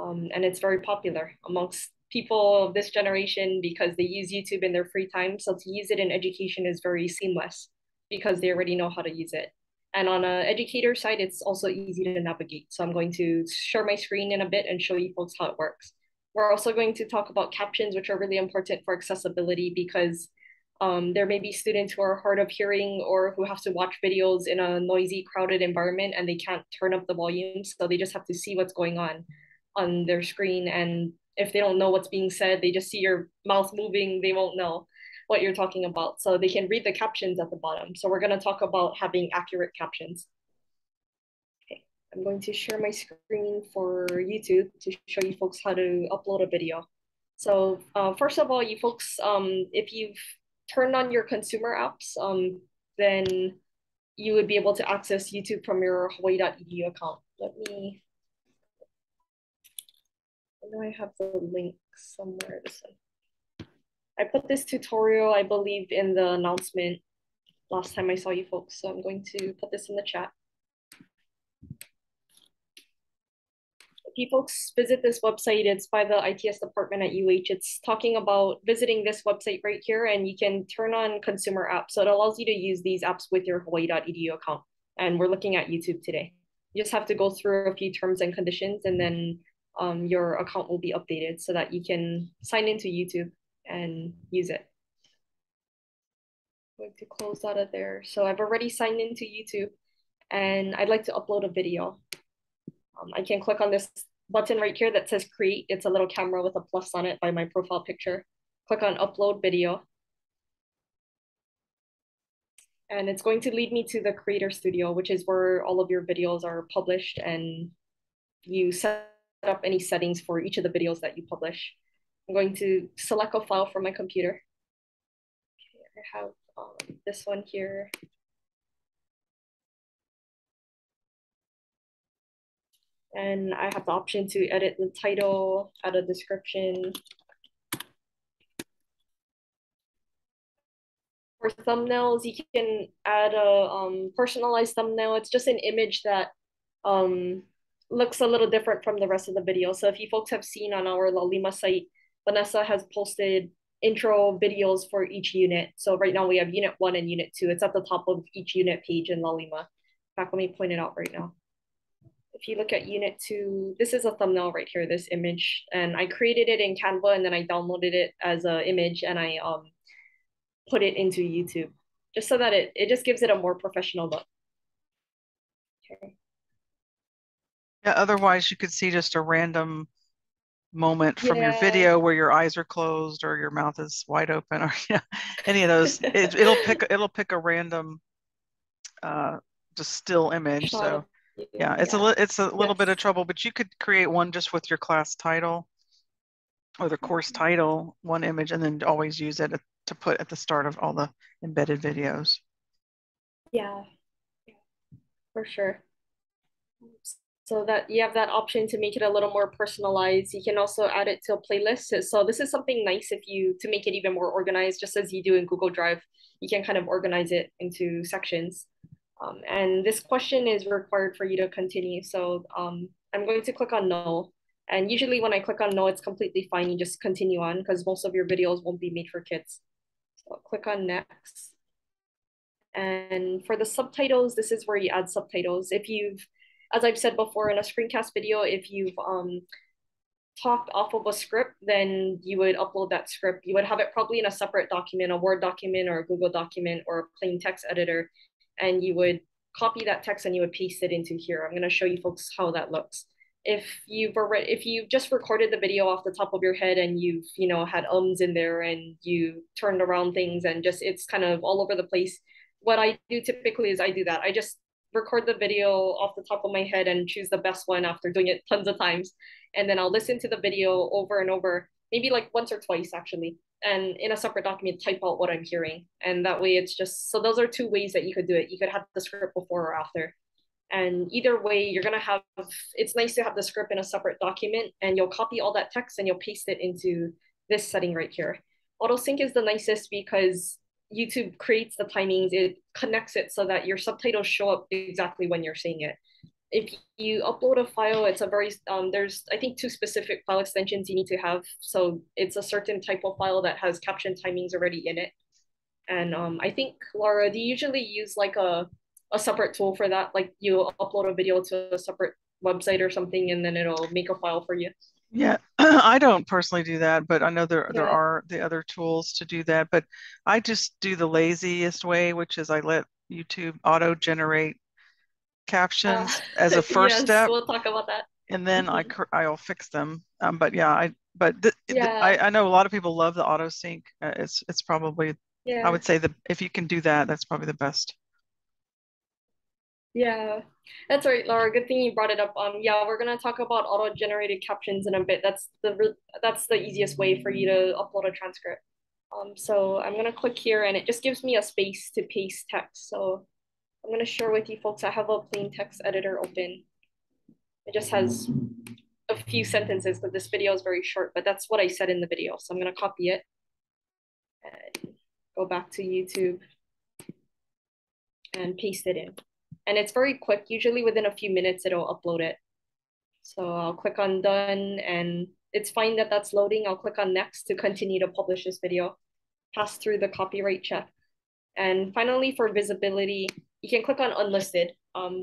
And it's very popular amongst people of this generation because they use YouTube in their free time. So to use it in education is very seamless because they already know how to use it. And on an educator side, it's also easy to navigate. So I'm going to share my screen in a bit and show you folks how it works. We're also going to talk about captions, which are really important for accessibility because there may be students who are hard of hearing or who have to watch videos in a noisy, crowded environment and they can't turn up the volume. So they just have to see what's going on their screen. And if they don't know what's being said, they just see your mouth moving, they won't know what you're talking about. So they can read the captions at the bottom. So we're going to talk about having accurate captions. Okay, I'm going to share my screen for YouTube to show you folks how to upload a video. So first of all, you folks, if you've turned on your consumer apps, then you would be able to access YouTube from your hawaii.edu account. I know I have the link somewhere. I put this tutorial, I believe, in the announcement last time I saw you folks. So I'm going to put this in the chat. If you folks visit this website, it's by the ITS department at UH. It's talking about visiting this website right here, and you can turn on consumer apps. So it allows you to use these apps with your hawaii.edu account. And we're looking at YouTube today. You just have to go through a few terms and conditions, and then your account will be updated so that you can sign into YouTube and use it. I'm going to close out of there. So I've already signed into YouTube and I'd like to upload a video. I can click on this button right here that says create. It's a little camera with a plus on it by my profile picture. Click on upload video. And it's going to lead me to the Creator Studio, which is where all of your videos are published and you set up any settings for each of the videos that you publish. I'm going to select a file from my computer. Okay, I have this one here. And I have the option to edit the title, add a description. For thumbnails, you can add a personalized thumbnail. It's just an image that looks a little different from the rest of the video. So if you folks have seen on our Laulima site, Vanessa has posted intro videos for each unit. So right now we have unit 1 and unit 2. It's at the top of each unit page in Laulima. In fact, let me point it out right now. If you look at unit 2, this is a thumbnail right here, this image. And I created it in Canva and then I downloaded it as an image and I put it into YouTube just so that it just gives it a more professional look. Okay. Yeah, otherwise you could see just a random moment from your video where your eyes are closed or your mouth is wide open or any of those. It'll pick a random just still image. So yeah, it's a little bit of trouble, but you could create one just with your class title or the course title, one image, and then always use it to put at the start of all the embedded videos. Yeah, for sure. So that you have that option to make it a little more personalized. You can also add it to a playlist. So this is something nice to make it even more organized, just as you do in Google Drive. You can kind of organize it into sections. And this question is required for you to continue. So I'm going to click on no. And usually when I click on no, it's completely fine. You just continue on because most of your videos won't be made for kids. So I'll click on next. And for the subtitles, this is where you add subtitles. If you've, as I've said before in a screencast video, if you've talked off of a script, then you would upload that script. You would have it probably in a separate document, a Word document or a Google document or a plain text editor. And you would copy that text and you would paste it into here. I'm going to show you folks how that looks. If you've just recorded the video off the top of your head and you've had ums in there and you turned around things and just it's kind of all over the place, what I do typically is I do that. I just record the video off the top of my head and choose the best one after doing it tons of times. And then I'll listen to the video over and over, maybe like once or twice actually. And in a separate document, type out what I'm hearing. And that way it's just, so those are two ways that you could do it. You could have the script before or after. And either way, you're gonna have, it's nice to have the script in a separate document and you'll copy all that text and you'll paste it into this setting right here. Auto sync is the nicest because YouTube creates the timings, it connects it so that your subtitles show up exactly when you're saying it. If you upload a file, it's a very, there's, I think, 2 specific file extensions you need to have. So it's a certain type of file that has caption timings already in it. And I think, Laura, do you usually use like a separate tool for that? Like you upload a video to a separate website or something, and then it'll make a file for you? Yeah, I don't personally do that, but I know there are the other tools to do that. But I just do the laziest way, which is I let YouTube auto generate captions as a first yes, step. we'll talk about that. And then I'll fix them. But yeah, I know a lot of people love the auto sync. It's probably I would say if you can do that, that's probably the best. Yeah, that's right, Laura. Good thing you brought it up. Yeah, we're gonna talk about auto-generated captions in a bit. That's the easiest way for you to upload a transcript. So I'm gonna click here, and it just gives me a space to paste text. So I'm gonna share with you folks. I have a plain text editor open. It just has a few sentences because this video is very short, but that's what I said in the video. So I'm gonna copy it and go back to YouTube and paste it in. And it's very quick. Usually within a few minutes, it'll upload it. So I'll click on done and it's fine that that's loading. I'll click on next to continue to publish this video, pass through the copyright check. And finally, for visibility, you can click on unlisted,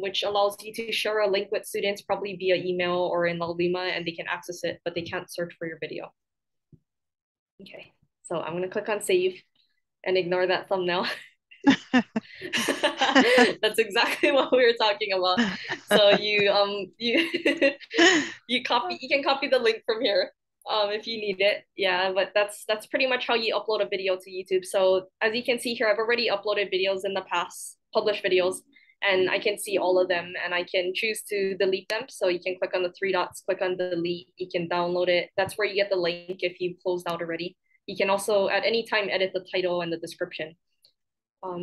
which allows you to share a link with students, probably via email or in Laulima, and they can access it, but they can't search for your video. Okay, so I'm gonna click on save and ignore that thumbnail. That's exactly what we were talking about. So you you can copy the link from here if you need it. Yeah, but that's pretty much how you upload a video to YouTube. So as you can see here, I've already uploaded videos in the past, published videos, and I can see all of them and I can choose to delete them. So you can click on the 3 dots, click on delete, you can download it. That's where you get the link if you've closed out already. You can also at any time edit the title and the description.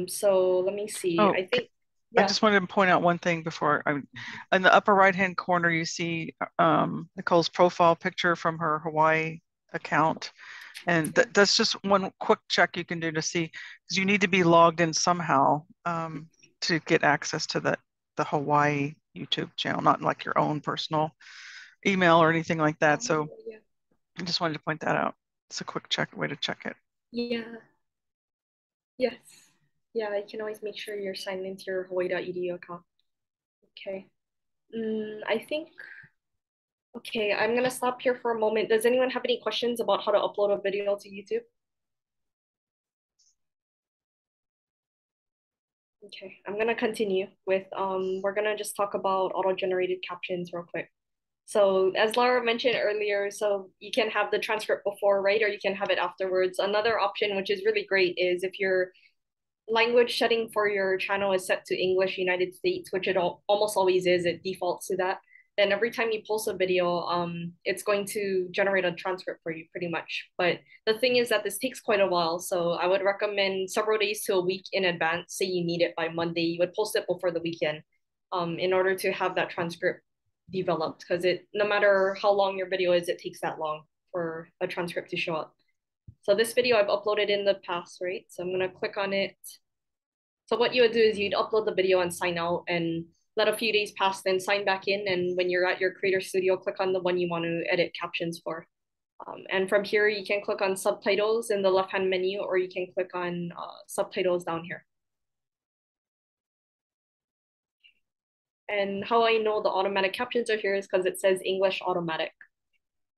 So let me see. I think I just wanted to point out one thing before. In the upper right-hand corner, you see Nicole's profile picture from her Hawaii account. And that's just one quick check you can do to see, because you need to be logged in somehow to get access to the Hawaii YouTube channel, not like your own personal email or anything like that. So I just wanted to point that out. It's a quick way to check it. Yeah. Yes. Yeah, you can always make sure you're signed into your hawaii.edu account. Okay. I think, okay, I'm gonna stop here for a moment. Does anyone have any questions about how to upload a video to YouTube? Okay, I'm gonna continue with, we're gonna just talk about auto-generated captions real quick. So as Laura mentioned earlier, so you can have the transcript before, right? Or you can have it afterwards. Another option, which is really great, is if your language setting for your channel is set to English United States, which it almost always is, it defaults to that. Then every time you post a video, it's going to generate a transcript for you pretty much. But the thing is that this takes quite a while. So I would recommend several days to a week in advance. Say you need it by Monday, you would post it before the weekend in order to have that transcript developed, because no matter how long your video is, it takes that long for a transcript to show up. So this video I've uploaded in the past, right? So I'm gonna click on it So what you would do is you'd upload the video and sign out and let a few days pass, then sign back in. And when you're at your Creator Studio, click on the one you want to edit captions for. And from here, you can click on subtitles in the left-hand menu, or you can click on subtitles down here. And how I know the automatic captions are here is because it says English automatic.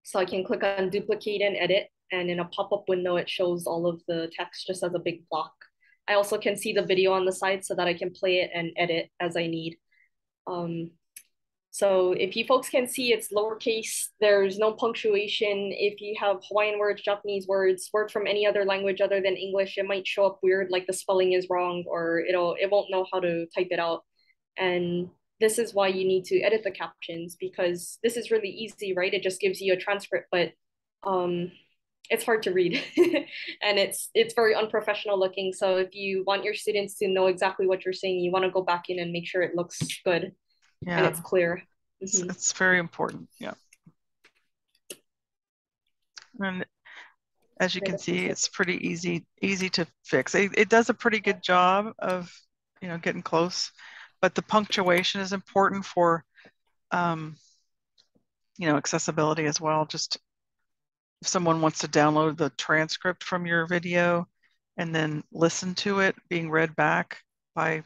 So I can click on duplicate and edit, and in a pop-up window, it shows all of the text just as a big block. I also can see the video on the side so that I can play it and edit as I need. So if you folks can see, it's lowercase, there's no punctuation. If you have Hawaiian words, Japanese words, words from any other language other than English, it might show up weird, like the spelling is wrong, or it won't know how to type it out. And this is why you need to edit the captions, because this is really easy, right? It just gives you a transcript, but it's hard to read and it's very unprofessional looking. So if you want your students to know exactly what you're saying, you want to go back in and make sure it looks good and it's clear. It's very important. Yeah. And as you can see, it's pretty easy to fix. It does a pretty good job of, getting close, but the punctuation is important for, accessibility as well. Just if someone wants to download the transcript from your video and then listen to it being read back by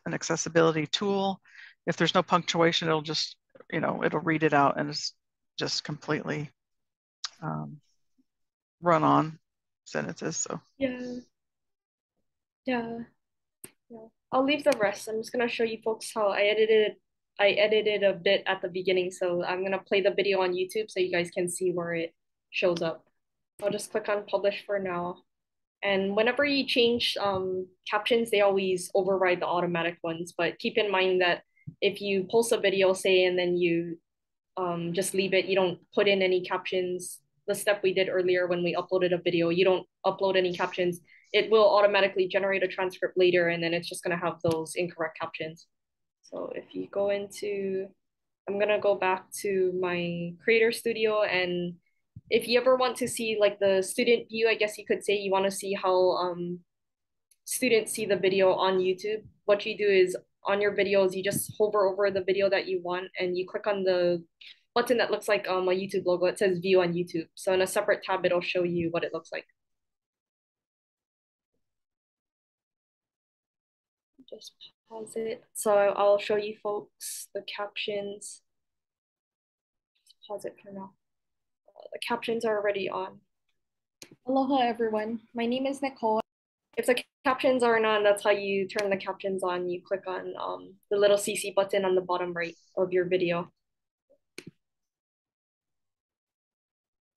an accessibility tool, if there's no punctuation, it'll just, it'll read it out and it's just completely run on sentences. So yeah. I'll leave the rest. I'm just gonna show you folks how I edited a bit at the beginning. So I'm gonna play the video on YouTube so you guys can see where it shows up. I'll just click on publish for now. And whenever you change captions, they always override the automatic ones. But keep in mind that if you post a video, say, and then you just leave it, you don't put in any captions, the step we did earlier when we uploaded a video, you don't upload any captions, it will automatically generate a transcript later, and then it's just going to have those incorrect captions. So if you go into, I'm going to go back to my Creator Studio, and if you ever want to see like the student view, I guess you could say you want to see how students see the video on YouTube, what you do is on your videos, you just hover over the video that you want and you click on the button that looks like a YouTube logo. It says view on YouTube. So in a separate tab, it'll show you what it looks like. Just pause it. So I'll show you folks the captions. Just pause it for now. The captions are already on. Aloha everyone, my name is Nicole. If the captions aren't on, that's how you turn the captions on. You click on the little CC button on the bottom right of your video.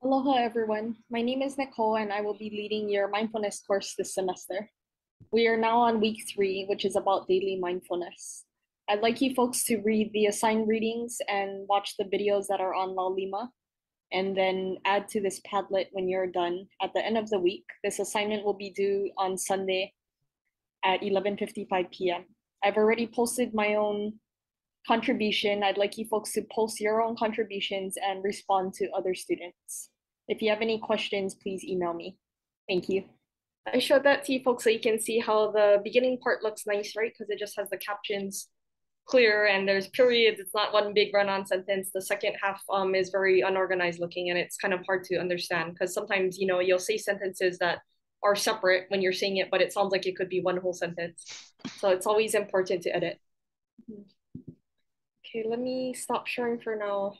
Aloha everyone, my name is Nicole and I will be leading your mindfulness course this semester. We are now on week 3, which is about daily mindfulness. I'd like you folks to read the assigned readings and watch the videos that are on Laulima, and then add to this Padlet when you're done at the end of the week. This assignment will be due on Sunday at 11:55 p.m. I've already posted my own contribution. I'd like you folks to post your own contributions and respond to other students. If you have any questions, please email me. Thank you. I showed that to you folks so you can see how the beginning part looks nice, right? Because it just has the captions clear and there's periods. It's not one big run-on sentence. The second half is very unorganized looking and it's kind of hard to understand because sometimes, you'll say sentences that are separate when you're saying it, but it sounds like it could be one whole sentence. So it's always important to edit. Okay, let me stop sharing for now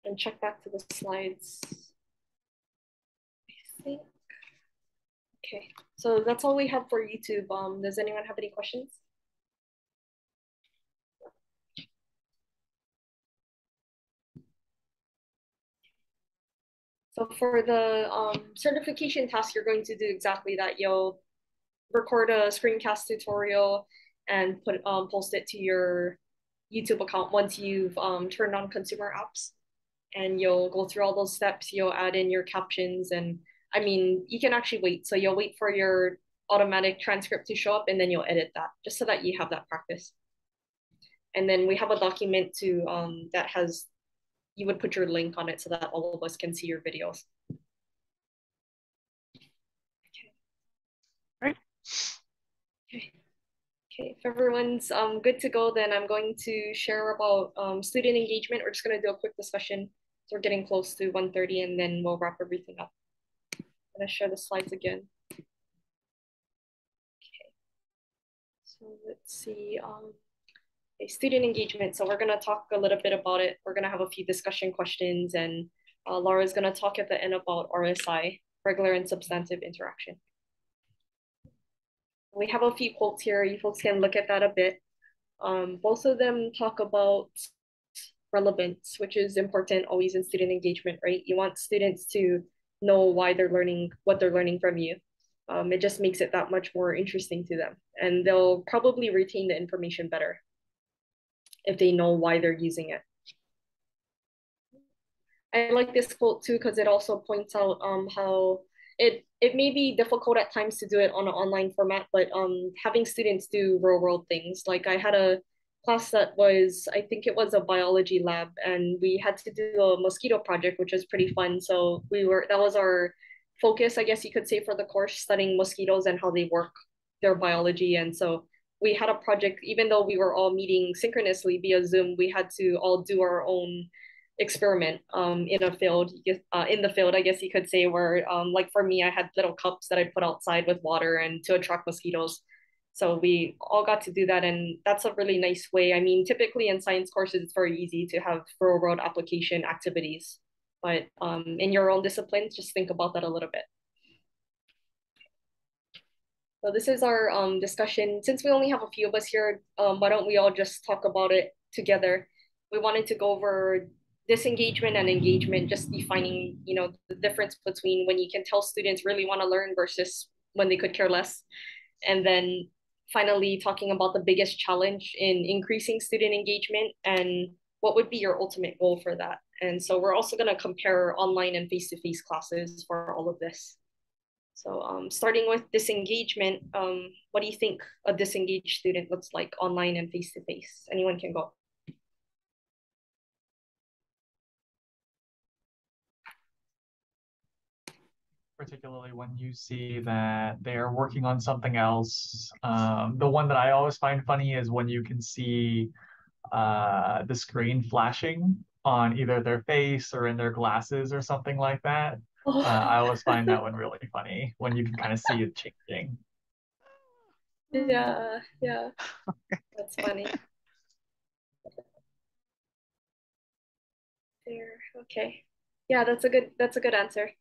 and check back to the slides. I think. Okay, so that's all we have for YouTube. Does anyone have any questions? So for the certification task, you're going to do exactly that. You'll record a screencast tutorial and post it to your YouTube account once you've turned on consumer apps. And you'll go through all those steps. You'll add in your captions, and I mean, you can actually wait. So you'll wait for your automatic transcript to show up, and then you'll edit that just so that you have that practice. And then we have a document to that has, you would put your link on it so that all of us can see your videos. Okay. Right. Okay. if everyone's good to go, then I'm going to share about student engagement. We're just going to do a quick discussion. So we're getting close to 1:30 and then we'll wrap everything up. I'm going to share the slides again. Okay. So let's see. Okay, student engagement. So we're going to talk a little bit about it. We're going to have a few discussion questions, and Laura's going to talk at the end about RSI, regular and substantive interaction. We have a few quotes here. You folks can look at that a bit. Both of them talk about relevance, which is important always in student engagement, right? You want students to know why they're learning, what they're learning from you. It just makes it that much more interesting to them, and they'll probably retain the information better if they know why they're using it. I like this quote too because it also points out how it may be difficult at times to do it on an online format, but having students do real world things. Like I had a class that was, I think it was a biology lab, and we had to do a mosquito project, which was pretty fun. So that was our focus, I guess you could say, for the course, studying mosquitoes and how they work, their biology. And so we had a project, even though we were all meeting synchronously via Zoom, we had to all do our own experiment in a field, in the field, I guess you could say, where like for me, I had little cups that I put outside with water and to attract mosquitoes. So we all got to do that, and that's a really nice way. I mean, typically in science courses, it's very easy to have real world application activities, but in your own disciplines, just think about that a little bit. So this is our discussion. Since we only have a few of us here, why don't we all just talk about it together? We wanted to go over disengagement and engagement, just defining, you know, the difference between when you can tell students really want to learn versus when they could care less. And then finally talking about the biggest challenge in increasing student engagement and what would be your ultimate goal for that. And so we're also going to compare online and face-to-face classes for all of this. So starting with disengagement, what do you think a disengaged student looks like online and face-to-face? Anyone can go. Particularly when you see that they're working on something else. The one that I always find funny is when you can see the screen flashing on either their face or in their glasses or something like that. I always find that one really funny when you can kind of see it changing. Yeah, that's funny. There, okay. Yeah, that's a good answer.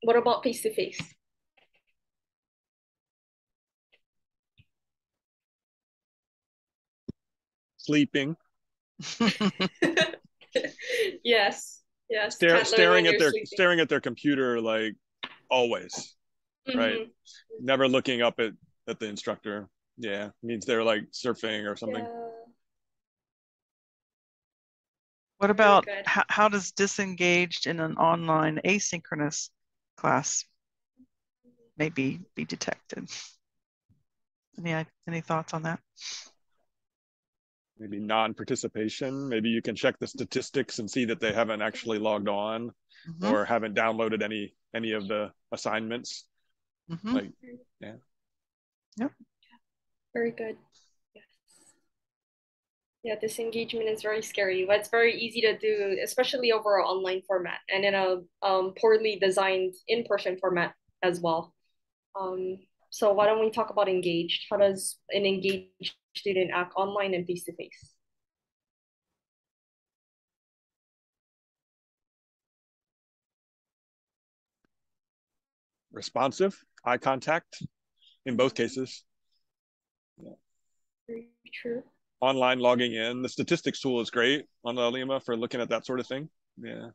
What about face to face? Sleeping. Yes. Staring at their computer, like always, right? Never looking up at the instructor. Yeah, means they're like surfing or something. Yeah. What about how does disengaged in an online asynchronous class maybe be detected? Any thoughts on that? Maybe non-participation. Maybe you can check the statistics and see that they haven't actually logged on or haven't downloaded any of the assignments. Like, yeah. Yep. Very good. Yes. Yeah, disengagement is very scary, but it's very easy to do, especially over an online format and in a poorly designed in-person format as well. So why don't we talk about engaged? How does an engaged student act online and face-to-face? Responsive, eye contact in both cases. Yeah. Very true. Online logging in. The statistics tool is great on Laulima for looking at that sort of thing. Yeah.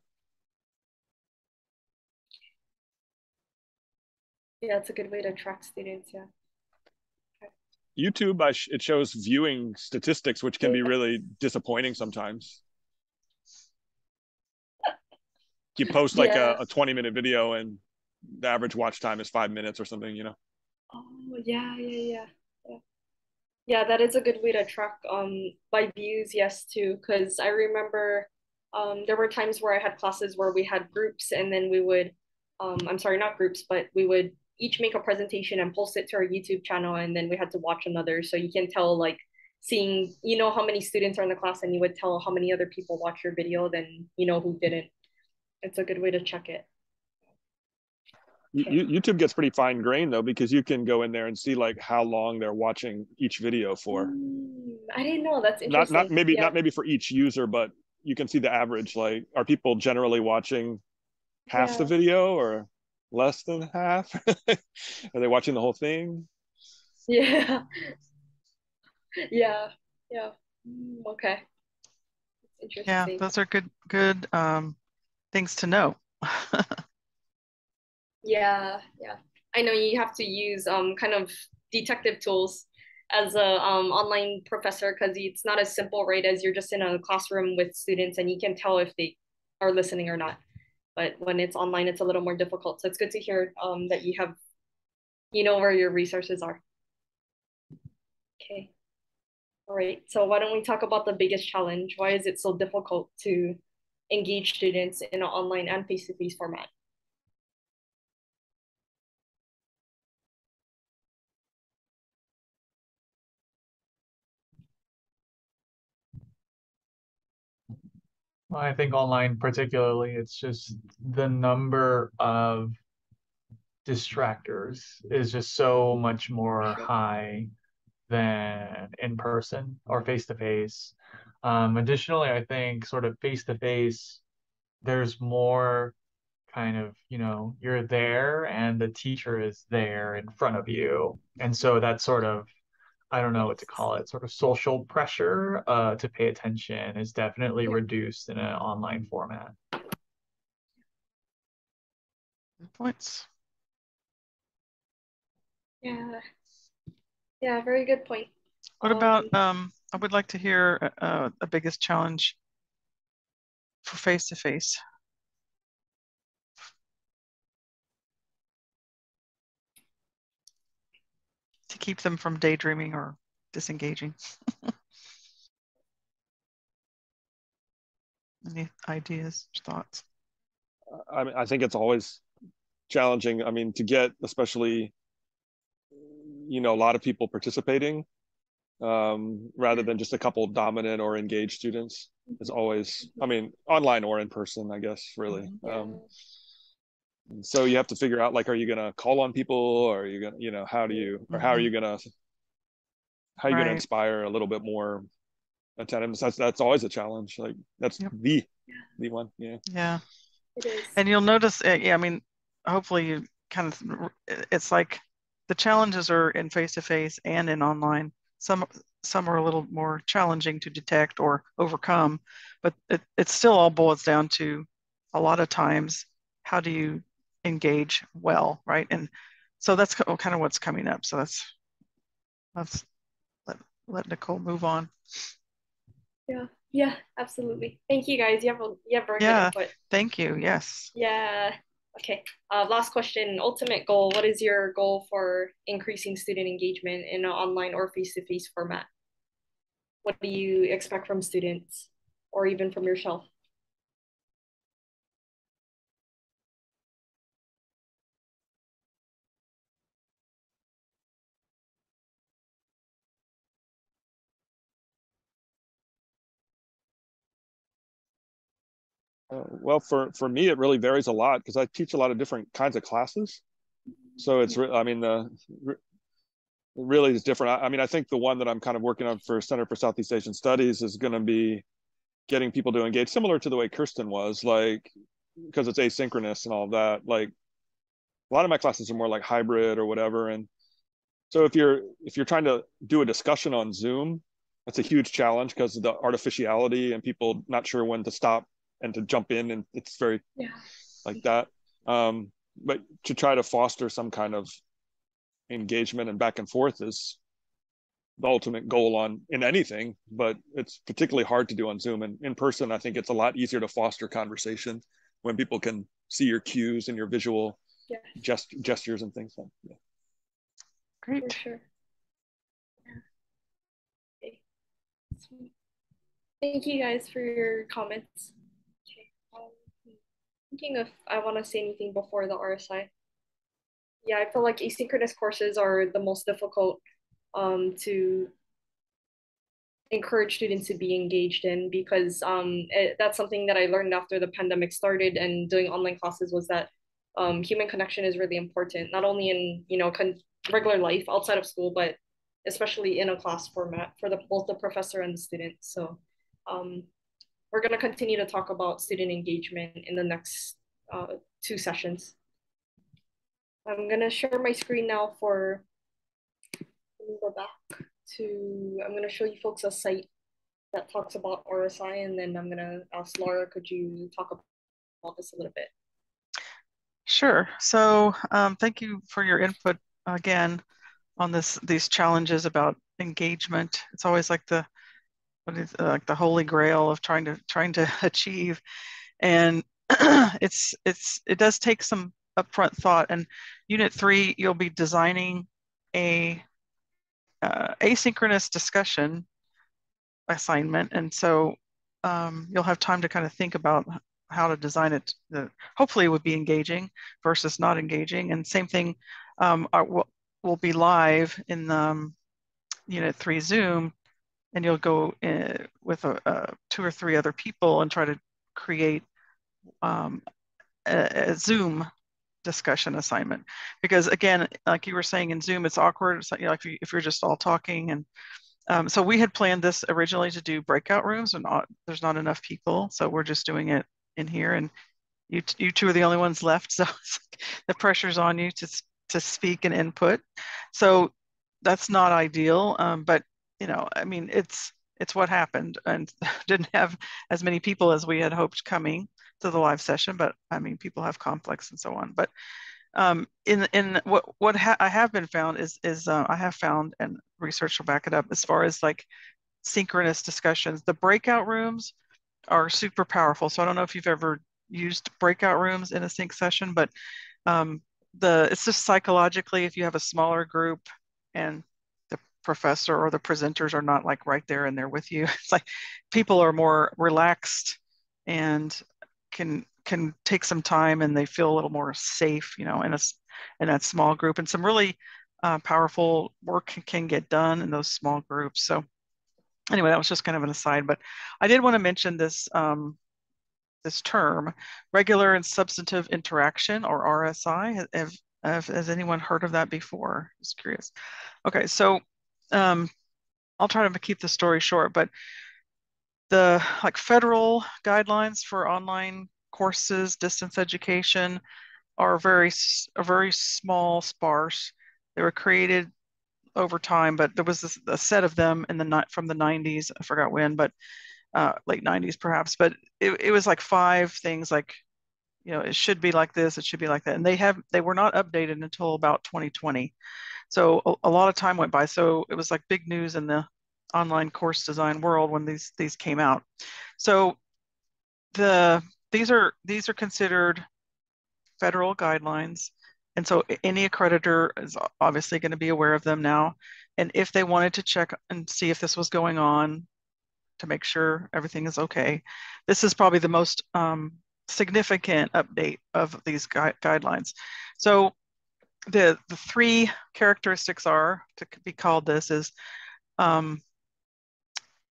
Yeah, it's a good way to track students, yeah. Okay. YouTube, it shows viewing statistics, which can be really disappointing sometimes. You post like a 20-minute video and the average watch time is 5 minutes or something, you know? Oh, yeah. Yeah, that is a good way to track by views, yes, too, because I remember there were times where I had classes where we had groups and then we would, I'm sorry, not groups, but we would each make a presentation and post it to our YouTube channel, and then we had to watch another. So you can tell, like, seeing, you know, how many students are in the class, and you would tell how many other people watch your video than, you know, who didn't. It's a good way to check it. Okay. YouTube gets pretty fine grained though, because you can go in there and see like how long they're watching each video for. I didn't know. That's interesting. Not maybe for each user, but you can see the average. Like, are people generally watching half the video or less than half? Are they watching the whole thing? Yeah. Yeah. Yeah. Okay. Interesting. Yeah, those are good things to know. Yeah, yeah. I know you have to use kind of detective tools as a online professor, because it's not as simple, right, as you're just in a classroom with students and you can tell if they are listening or not. But when it's online, it's a little more difficult. So it's good to hear that you know where your resources are. Okay. All right. So why don't we talk about the biggest challenge? Why is it so difficult to engage students in an online and face-to-face format? Well, I think online particularly, it's just the number of distractors is just so much more high than in person or face to face. Additionally, I think sort of face to face, there's more kind of, you know, you're there and the teacher is there in front of you. And so that's sort of, I don't know what to call it, sort of social pressure to pay attention is definitely reduced in an online format. Good points. Yeah. Yeah, very good point. What about, I would like to hear the biggest challenge for face-to-face. To keep them from daydreaming or disengaging. Any ideas, thoughts? I mean, I think it's always challenging. I mean, to get especially, you know, a lot of people participating rather than just a couple dominant or engaged students is always, I mean, online or in person, I guess, really. So you have to figure out, like, are you going to call on people, or are you going to, you know, how are you going to inspire a little bit more attendance? That's always a challenge. Like, that's the one. Yeah. It is. And you'll notice, I mean, hopefully you kind of, it's like the challenges are in face-to-face and in online. Some are a little more challenging to detect or overcome, but it still all boils down to, a lot of times, how do you engage well, right? And so that's kind of what's coming up. So let's let Nicole move on. Yeah, absolutely. Thank you, guys. You have very good input. Thank you. Yes. Yeah. Okay. Last question. Ultimate goal. What is your goal for increasing student engagement in an online or face-to-face format? What do you expect from students, or even from yourself? Well, for me, it really varies a lot because I teach a lot of different kinds of classes. So it's, I mean, it really is different. I mean, I think the one that I'm kind of working on for Center for Southeast Asian Studies is going to be getting people to engage similar to the way Kirsten was, like, because it's asynchronous and all of that. Like, a lot of my classes are more like hybrid or whatever. And so if you're trying to do a discussion on Zoom, that's a huge challenge because of the artificiality and people not sure when to stop and to jump in, and it's very like that. But to try to foster some kind of engagement and back and forth is the ultimate goal in anything, but it's particularly hard to do on Zoom. And in person, I think it's a lot easier to foster conversation when people can see your cues and your visual gestures and things like that. Great. For sure. Okay. Thank you guys for your comments. Okay. Thinking if I want to say anything before the RSI. Yeah, I feel like asynchronous courses are the most difficult to encourage students to be engaged in, because that's something that I learned after the pandemic started and doing online classes, was that human connection is really important, not only in, you know, regular life outside of school, but especially in a class format for both the professor and the student. So um, we're going to continue to talk about student engagement in the next 2 sessions. I'm going to share my screen now for, let me go back to, I'm going to show you folks a site that talks about RSI, and then I'm going to ask Laura, could you talk about this a little bit? Sure. So thank you for your input again on these challenges about engagement. It's always like the like the holy grail of trying to achieve, and it does take some upfront thought. And Unit 3, you'll be designing a asynchronous discussion assignment, and so you'll have time to kind of think about how to design it that hopefully would be engaging versus not engaging. And same thing, will be live in Unit 3 Zoom, and you'll go with 2 or 3 other people and try to create a Zoom discussion assignment. Because again, like you were saying, in Zoom, it's awkward. It's like, you know, if you're just all talking. And so we had planned this originally to do breakout rooms, and there's not enough people. So we're just doing it in here, and you two are the only ones left. So the pressure's on you to speak and input. So that's not ideal. But you know, I mean, it's what happened, and didn't have as many people as we had hoped coming to the live session. But I mean, people have conflicts and so on. But in what I have been found is I have found, and research will back it up, as far as like synchronous discussions, the breakout rooms are super powerful. So I don't know if you've ever used breakout rooms in a sync session, but it's just psychologically, if you have a smaller group and the professor or the presenters are not like right there and they're with you, it's like people are more relaxed and can take some time, and they feel a little more safe, you know, in that small group. And some really powerful work can get done in those small groups. So anyway, that was just kind of an aside, but I did want to mention this this term, regular and substantive interaction, or RSI. Has anyone heard of that before? Just curious. Okay, so I'll try to keep the story short, but the federal guidelines for online courses, distance education, are very small, sparse. They were created over time, but there was a set of them from the 90s. I forgot when, but late 90s perhaps. But it was like 5 things, like, you know, it should be like this, it should be like that, and they were not updated until about 2020. So a lot of time went by. So it was like big news in the online course design world when these came out. So these are considered federal guidelines. And so any accreditor is obviously going to be aware of them now. And if they wanted to check and see if this was going on to make sure everything is okay, this is probably the most significant update of these guidelines. So the 3 characteristics are to be called this is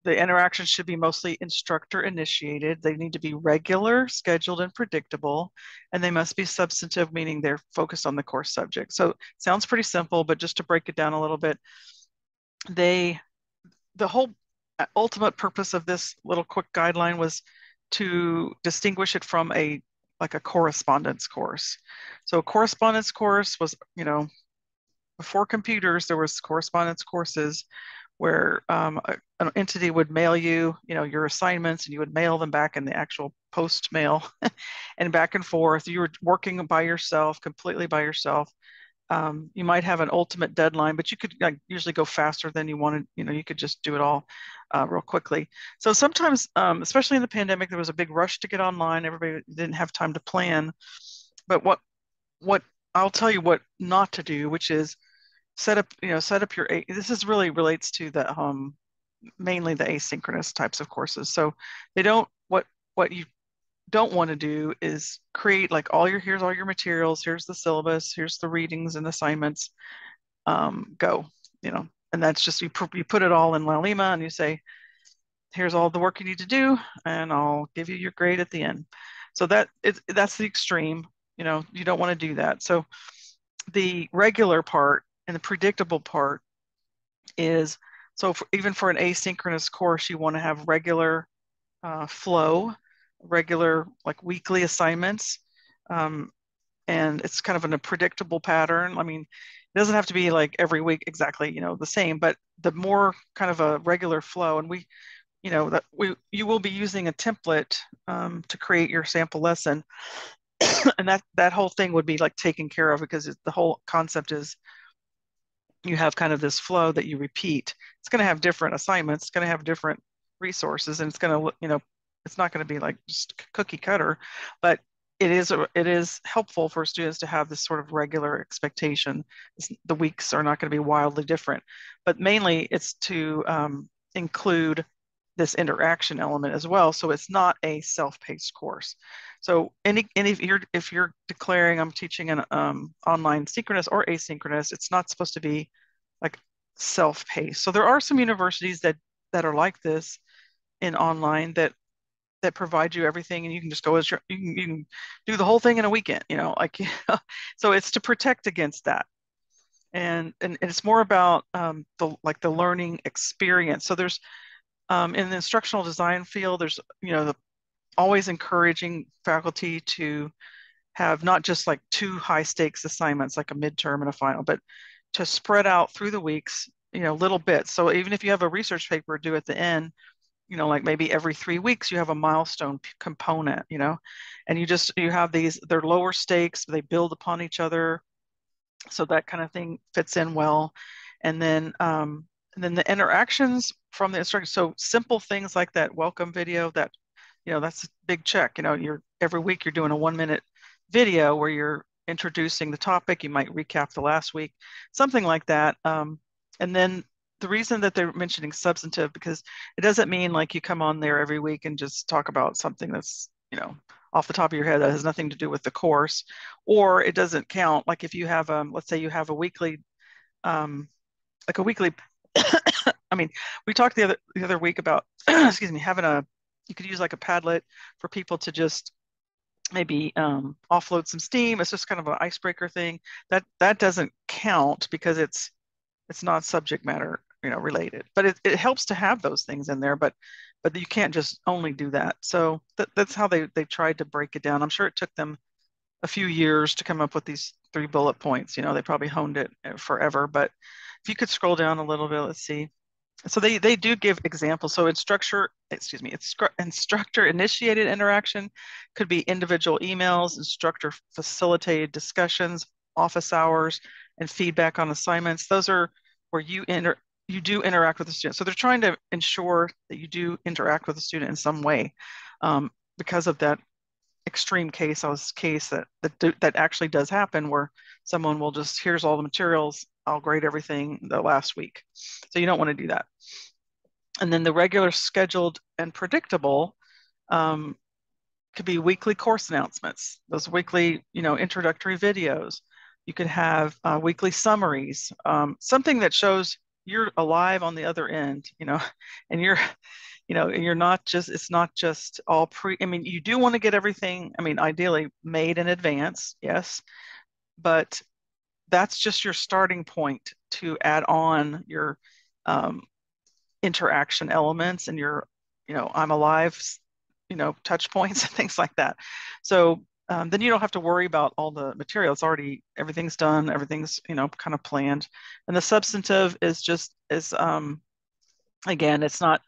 the interactions should be mostly instructor initiated. They need to be regular, scheduled, and predictable. And they must be substantive, meaning they're focused on the course subject. So it sounds pretty simple, but just to break it down a little bit, the whole ultimate purpose of this little quick guideline was to distinguish it from a correspondence course. So a correspondence course was, you know, before computers, there was correspondence courses where an entity would mail you, you know, your assignments, and you would mail them back in the actual post mail and back and forth. You were working by yourself, completely by yourself. You might have an ultimate deadline, but you could usually go faster than you wanted. You know, you could just do it all real quickly. So sometimes, especially in the pandemic, there was a big rush to get online. Everybody didn't have time to plan. But what I'll tell you what not to do, which is set up your, this is really relates to the mainly the asynchronous types of courses. So they don't, what you don't want to do is create like here's all your materials, here's the syllabus, here's the readings and assignments, go, and that's just, you put it all in Laulima and you say, here's all the work you need to do, and I'll give you your grade at the end. So that's the extreme, you don't want to do that. So the regular part and the predictable part is, so even for an asynchronous course, you want to have regular flow, regular like weekly assignments. And it's kind of in a predictable pattern. I mean, it doesn't have to be like every week exactly, the same, but the more kind of a regular flow. And you will be using a template to create your sample lesson. And that whole thing would be like taken care of, because the whole concept is you have kind of this flow that you repeat. It's going to have different assignments, it's going to have different resources, and it's going to, it's not going to be like just cookie cutter, but it is helpful for students to have this sort of regular expectation. The weeks are not going to be wildly different, but mainly it's to include this interaction element as well. So it's not a self-paced course. So if you're declaring I'm teaching an online synchronous or asynchronous, it's not supposed to be like self-paced. So there are some universities that are like this in online that provide you everything, and you can just go as you can do the whole thing in a weekend, so it's to protect against that. And it's more about the learning experience. So there's in the instructional design field, there's always encouraging faculty to have not just like 2 high stakes assignments like a midterm and a final, but to spread out through the weeks, little bits. So even if you have a research paper due at the end, like maybe every 3 weeks you have a milestone component, and you have these, they're lower stakes, they build upon each other. So that kind of thing fits in well. And then the interactions from the instructor. So simple things like that welcome video, that's a big check. Every week you're doing a 1-minute video where you're introducing the topic. You might recap the last week, something like that. And then the reason that they're mentioning substantive, because it doesn't mean like you come on there every week and just talk about something that's, off the top of your head that has nothing to do with the course, or it doesn't count. Like if you have, let's say you have a weekly, like a weekly, I mean, we talked the other week about, excuse me, you could use like a Padlet for people to just maybe offload some steam. It's just kind of an icebreaker thing. That doesn't count because it's not subject matter related, but it helps to have those things in there, but you can't just only do that. So that's how they tried to break it down. I'm sure it took them a few years to come up with these 3 bullet points. They probably honed it forever, but if you could scroll down a little bit, let's see. So they do give examples. So instructor initiated interaction could be individual emails, instructor facilitated discussions, office hours, and feedback on assignments. Those are where you do interact with the student. So they're trying to ensure that you do interact with the student in some way, because of that extreme case that actually does happen, where someone will just, here's all the materials, I'll grade everything the last week. So you don't want to do that. And then the regular, scheduled, and predictable could be weekly course announcements, those weekly, introductory videos. You could have weekly summaries, something that shows you're alive on the other end, and you're not just, it's not just all you do want to get everything, ideally made in advance, yes, but that's just your starting point to add on your interaction elements and your, I'm alive, touch points and things like that. So then you don't have to worry about all the material. It's already, everything's done, everything's, kind of planned. And the substantive is again, it's not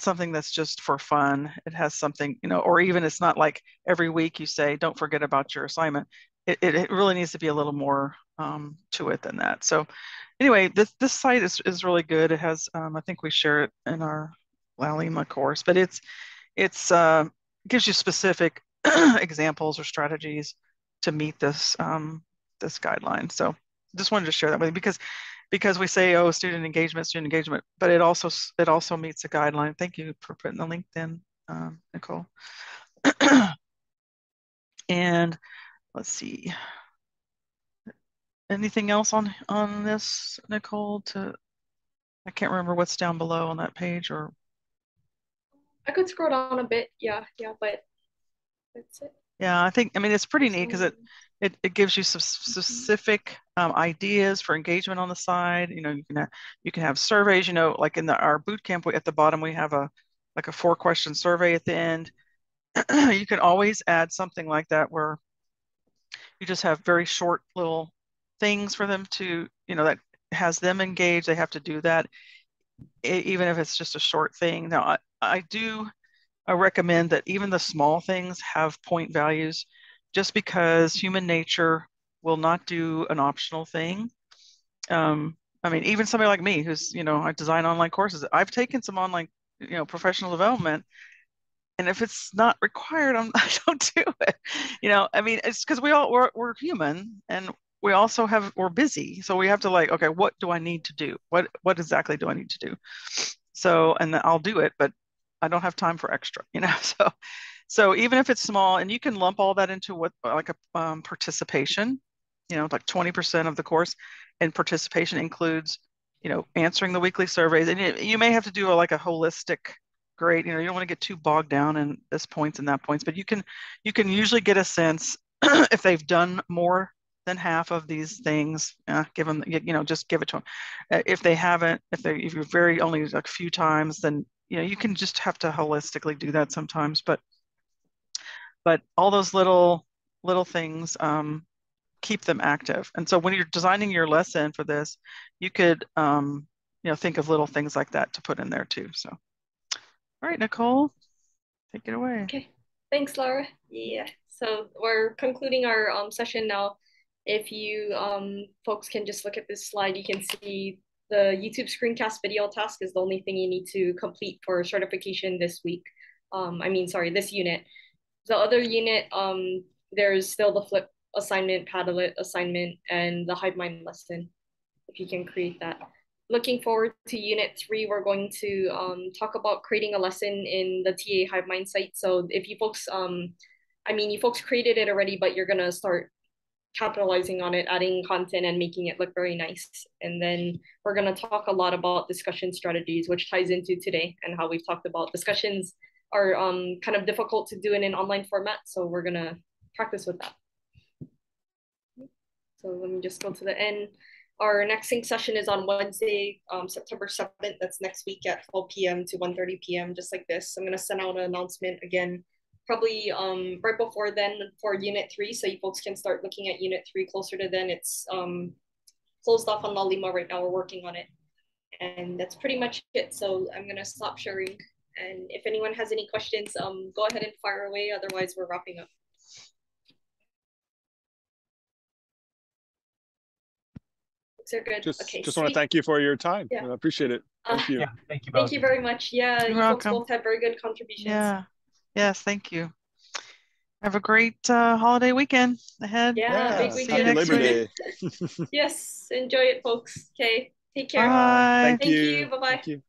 something that's just for fun. It has something, or even it's not like every week you say, don't forget about your assignment. It really needs to be a little more to it than that. So anyway, this site is really good. It has, I think we share it in our Laulima course, but it gives you specific examples or strategies to meet this guideline. So just wanted to share that with you because we say, oh, student engagement, but it also meets a guideline. Thank you for putting the link in, Nicole. And let's see. Anything else on this, Nicole? I can't remember what's down below on that page, or I could scroll down a bit. Yeah, but that's it. Yeah, I mean, it's pretty neat because it gives you some specific ideas for engagement on the side. You can have surveys. Like in our boot camp, at the bottom we have like a 4-question survey at the end. You can always add something like that where you just have very short little things for them to, that has them engaged. They have to do that, even if it's just a short thing. Now, I recommend that even the small things have point values, just because human nature will not do an optional thing. I mean, even somebody like me who's, I design online courses. I've taken some online, professional development, and if it's not required, I don't do it. I mean, it's because we're human, and we're busy, so we have to okay, what do I need to do? What exactly do I need to do? So, and I'll do it, but I don't have time for extra, So even if it's small, and you can lump all that into what like a participation, like 20% of the course, and participation includes, answering the weekly surveys, and you may have to do a holistic grade. You don't want to get too bogged down in this points and that points, but you can usually get a sense if they've done more than half of these things. Give them, just give it to them. If they haven't, if you're very only a few times, then you can just have to holistically do that sometimes. But all those little things keep them active. And so when you're designing your lesson for this, you could think of little things like that to put in there too. So, all right, Nicole, take it away. Okay, thanks, Laura. Yeah, so we're concluding our session now. If you folks can just look at this slide, you can see the YouTube screencast video task is the only thing you need to complete for certification this week. This unit. The other unit, there's still the flip assignment, Padlet assignment, and the hive mind lesson, if you can create that. Looking forward to unit 3, we're going to talk about creating a lesson in the TA hive mind site. So if you folks, you folks created it already, but you're gonna start capitalizing on it, adding content and making it look very nice. And then we're gonna talk a lot about discussion strategies, which ties into today and how we've talked about discussions are kind of difficult to do in an online format. So we're gonna practice with that. So let me just go to the end. Our next sync session is on Wednesday, September 7th. That's next week at 12 p.m. to 1:30 p.m. Just like this. I'm gonna send out an announcement again, probably right before then for unit 3. So you folks can start looking at unit 3 closer to then. It's closed off on Laulima right now. We're working on it. And that's pretty much it. So I'm gonna stop sharing. And if anyone has any questions, go ahead and fire away. Otherwise, we're wrapping up. They're good. Just want to thank you for your time. Yeah. I appreciate it. Thank you. Yeah, thank you both. Thank you very much. Yeah, You're you welcome. folks both had very good contributions. Yeah. Yes, thank you. Have a great holiday weekend ahead. Yeah, big weekend. Happy Labor Day. Yes, enjoy it, folks. Okay, take care. Bye. Thank you. Bye-bye. Thank you.